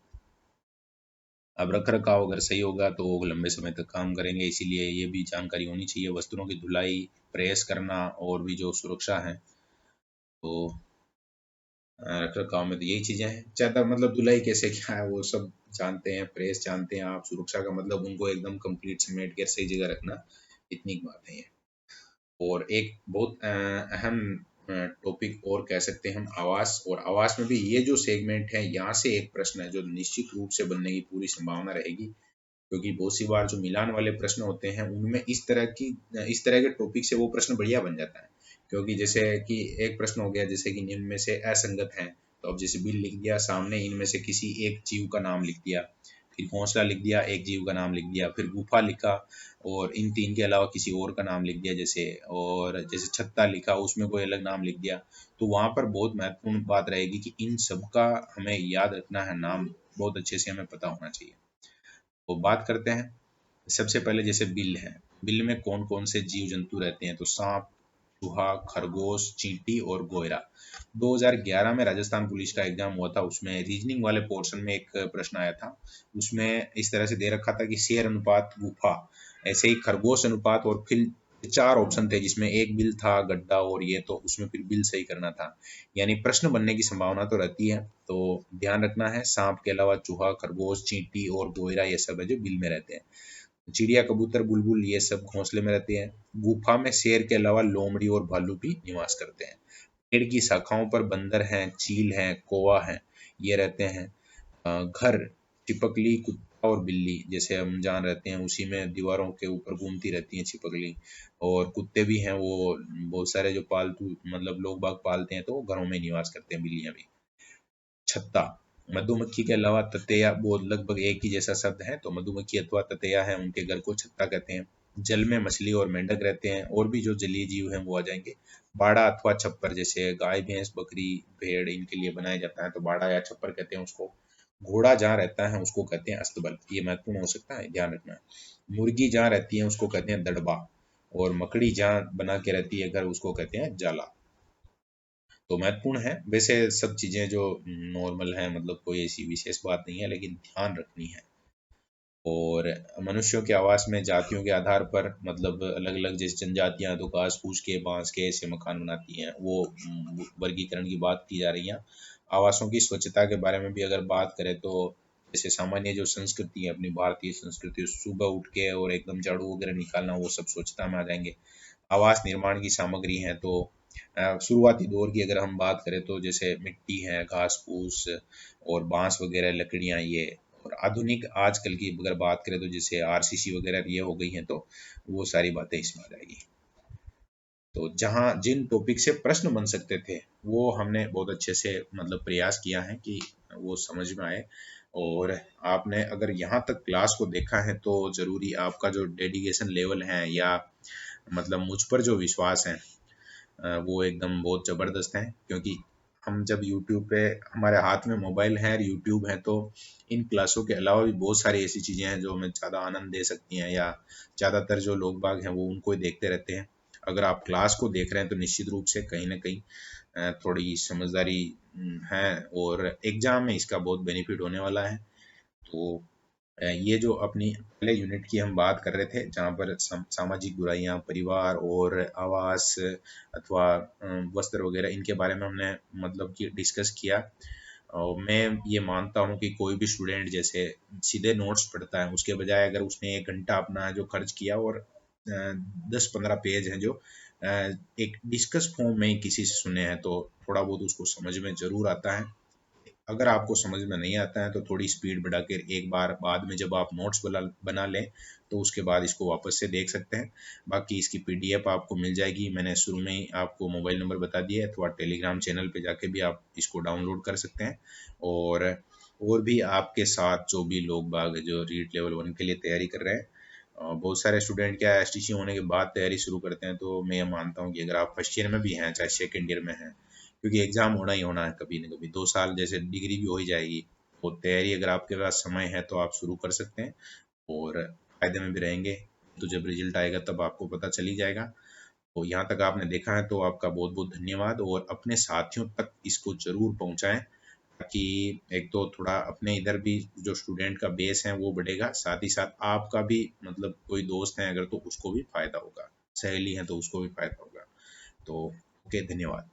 अब रख रखाव अगर सही होगा तो वो लंबे समय तक काम करेंगे, इसीलिए ये भी जानकारी होनी चाहिए। वस्त्रों की धुलाई, प्रेस करना और भी जो सुरक्षा है, तो रख रखाव में तो यही चीजें हैं। ज्यादा मतलब धुलाई कैसे क्या है वो सब जानते हैं, प्रेस जानते हैं आप, सुरक्षा का मतलब उनको एकदम कंप्लीट समेट के सही जगह रखना, इतनी बात है ये। और एक बहुत अहम टॉपिक और कह सकते हैं हम, आवास। और आवास में भी ये जो सेगमेंट है, यहाँ से एक प्रश्न है जो निश्चित रूप से बनने की पूरी संभावना रहेगी, क्योंकि बहुत सी बार जो मिलान वाले प्रश्न होते हैं उनमें इस तरह के टॉपिक से वो प्रश्न बढ़िया बन जाता है। क्योंकि जैसे कि एक प्रश्न हो गया जैसे कि निम्न में से असंगत है, तो अब जैसे बिल लिख दिया, सामने इनमें से किसी एक जीव का नाम लिख दिया, फिर घोंसला लिख दिया, एक जीव का नाम लिख दिया, फिर गुफा लिखा और इन तीन के अलावा किसी और का नाम लिख दिया जैसे, और जैसे छत्ता लिखा उसमें कोई अलग नाम लिख दिया। तो वहां पर बहुत महत्वपूर्ण बात रहेगी कि इन सब का हमें याद रखना है, नाम बहुत अच्छे से हमें पता होना चाहिए। तो बात करते हैं सबसे पहले, जैसे बिल है, बिल में कौन कौन से जीव जंतु रहते हैं, तो सांप, चूहा, खरगोश, चींटी और गोयरा। 2011 में राजस्थान पुलिस का एग्जाम हुआ था, उसमें रीजनिंग वाले पोर्शन में एक प्रश्न आया था। उसमें इस तरह से दे रखा था कि शेर अनुपात गुफा, ऐसे ही खरगोश अनुपात, और फिर 4 ऑप्शन थे जिसमें एक बिल था, गड्ढा और ये, तो उसमें फिर बिल सही करना था। यानी प्रश्न बनने की संभावना तो रहती है। तो ध्यान रखना है, सांप के अलावा चूहा, खरगोश, चींटी और गोयरा ये सब है जो बिल में रहते हैं। चिड़िया, कबूतर, बुलबुल ये सब घोंसले में रहते हैं। गुफा में शेर के अलावा लोमड़ी और भालू भी निवास करते हैं। पेड़ की शाखाओं पर बंदर हैं, चील हैं, कौवा हैं, ये रहते हैं। घर, छिपकली, कुत्ता और बिल्ली, जैसे हम जहाँ रहते हैं उसी में दीवारों के ऊपर घूमती रहती हैं छिपकली। और कुत्ते भी हैं, वो बहुत सारे जो पालतू मतलब लोग बाग पालते हैं तो वो घरों में निवास करते हैं, बिल्लियां भी। छत्ता, मधुमक्खी के अलावा ततैया, वो लगभग एक ही जैसा शब्द है, तो मधुमक्खी अथवा ततैया है, उनके घर को छत्ता कहते हैं। जल में मछली और मेंढक रहते हैं, और भी जो जलीय जीव हैं वो आ जाएंगे। बाड़ा अथवा छप्पर, जैसे गाय, भैंस, बकरी, भेड़, इनके लिए बनाया जाता है तो बाड़ा या छप्पर कहते हैं उसको। घोड़ा जहाँ रहता है उसको कहते हैं अस्तबल, ये महत्वपूर्ण हो सकता है, ध्यान रखना है। मुर्गी जहाँ रहती है उसको कहते हैं दड़बा, और मकड़ी जहाँ बना के रहती है घर उसको कहते हैं जाला। तो महत्वपूर्ण है, वैसे सब चीजें जो नॉर्मल है, मतलब कोई ऐसी विशेष बात नहीं है, लेकिन ध्यान रखनी है। और मनुष्यों के आवास में जातियों के आधार पर, मतलब अलग अलग जैसे जनजातियां तो घास फूस के, बांस के ऐसे मकान बनाती हैं, वो वर्गीकरण की बात की जा रही है। आवासों की स्वच्छता के बारे में भी अगर बात करें तो, जैसे सामान्य जो संस्कृति है अपनी भारतीय संस्कृति, सुबह उठ के और एकदम झाड़ू वगैरह निकालना, वो सब स्वच्छता में आ जाएंगे। आवास निर्माण की सामग्री है तो शुरुआती दौर की अगर हम बात करें तो जैसे मिट्टी है, घास फूस और बांस वगैरह, लकड़ियां ये। और आधुनिक आजकल की अगर बात करें तो जैसे आरसीसी वगैरह ये हो गई हैं, तो वो सारी बातें इसमें आ जाएगी। तो जहाँ जिन टॉपिक से प्रश्न बन सकते थे वो हमने बहुत अच्छे से मतलब प्रयास किया है कि वो समझ में आए। और आपने अगर यहाँ तक क्लास को देखा है तो जरूरी आपका जो डेडिकेशन लेवल है, या मतलब मुझ पर जो विश्वास है, वो एकदम बहुत ज़बरदस्त है। क्योंकि हम जब यूट्यूब पे, हमारे हाथ में मोबाइल है और यूट्यूब है, तो इन क्लासों के अलावा भी बहुत सारी ऐसी चीज़ें हैं जो हमें ज़्यादा आनंद दे सकती हैं, या ज़्यादातर जो लोग बाग हैं वो उनको ही देखते रहते हैं। अगर आप क्लास को देख रहे हैं तो निश्चित रूप से कहीं ना कहीं थोड़ी समझदारी है, और एग्जाम में इसका बहुत बेनिफिट होने वाला है। तो ये जो अपनी पहले यूनिट की हम बात कर रहे थे, जहाँ पर सामाजिक बुराइयां, परिवार और आवास अथवा वस्त्र वगैरह, इनके बारे में हमने मतलब कि डिस्कस किया। और मैं ये मानता हूँ कि कोई भी स्टूडेंट जैसे सीधे नोट्स पढ़ता है, उसके बजाय अगर उसने 1 घंटा अपना जो खर्च किया और 10 15 पेज हैं जो एक डिस्कस फॉर्म में ही किसी से सुने हैं, तो थोड़ा बहुत उसको समझ में जरूर आता है। अगर आपको समझ में नहीं आता है तो थोड़ी स्पीड बढ़ा कर एक बार बाद में जब आप नोट्स बना लें तो उसके बाद इसको वापस से देख सकते हैं। बाकी इसकी पीडीएफ आपको मिल जाएगी, मैंने शुरू में ही आपको मोबाइल नंबर बता दिया है, अथवा टेलीग्राम चैनल पे जाके भी आप इसको डाउनलोड कर सकते हैं। और और भी आपके साथ जो भी लोग बाग जो रीट लेवल 1 के लिए तैयारी कर रहे हैं, बहुत सारे स्टूडेंट क्या एसटीसी होने के बाद तैयारी शुरू करते हैं, तो मैं मानता हूँ कि अगर आप फर्स्ट ईयर में भी हैं चाहे सेकेंड ईयर में हैं, क्योंकि एग्जाम होना ही होना है कभी न कभी, 2 साल जैसे डिग्री भी हो ही जाएगी, तो तैयारी अगर आपके पास समय है तो आप शुरू कर सकते हैं और फायदे में भी रहेंगे। तो जब रिजल्ट आएगा तब आपको पता चल ही जाएगा। तो यहाँ तक आपने देखा है तो आपका बहुत बहुत धन्यवाद, और अपने साथियों तक इसको जरूर पहुँचाएं, ताकि एक तो थोड़ा अपने इधर भी जो स्टूडेंट का बेस है वो बढ़ेगा, साथ ही साथ आपका भी मतलब कोई दोस्त है अगर तो उसको भी फायदा होगा, सहेली है तो उसको भी फायदा होगा। तो ओके, धन्यवाद।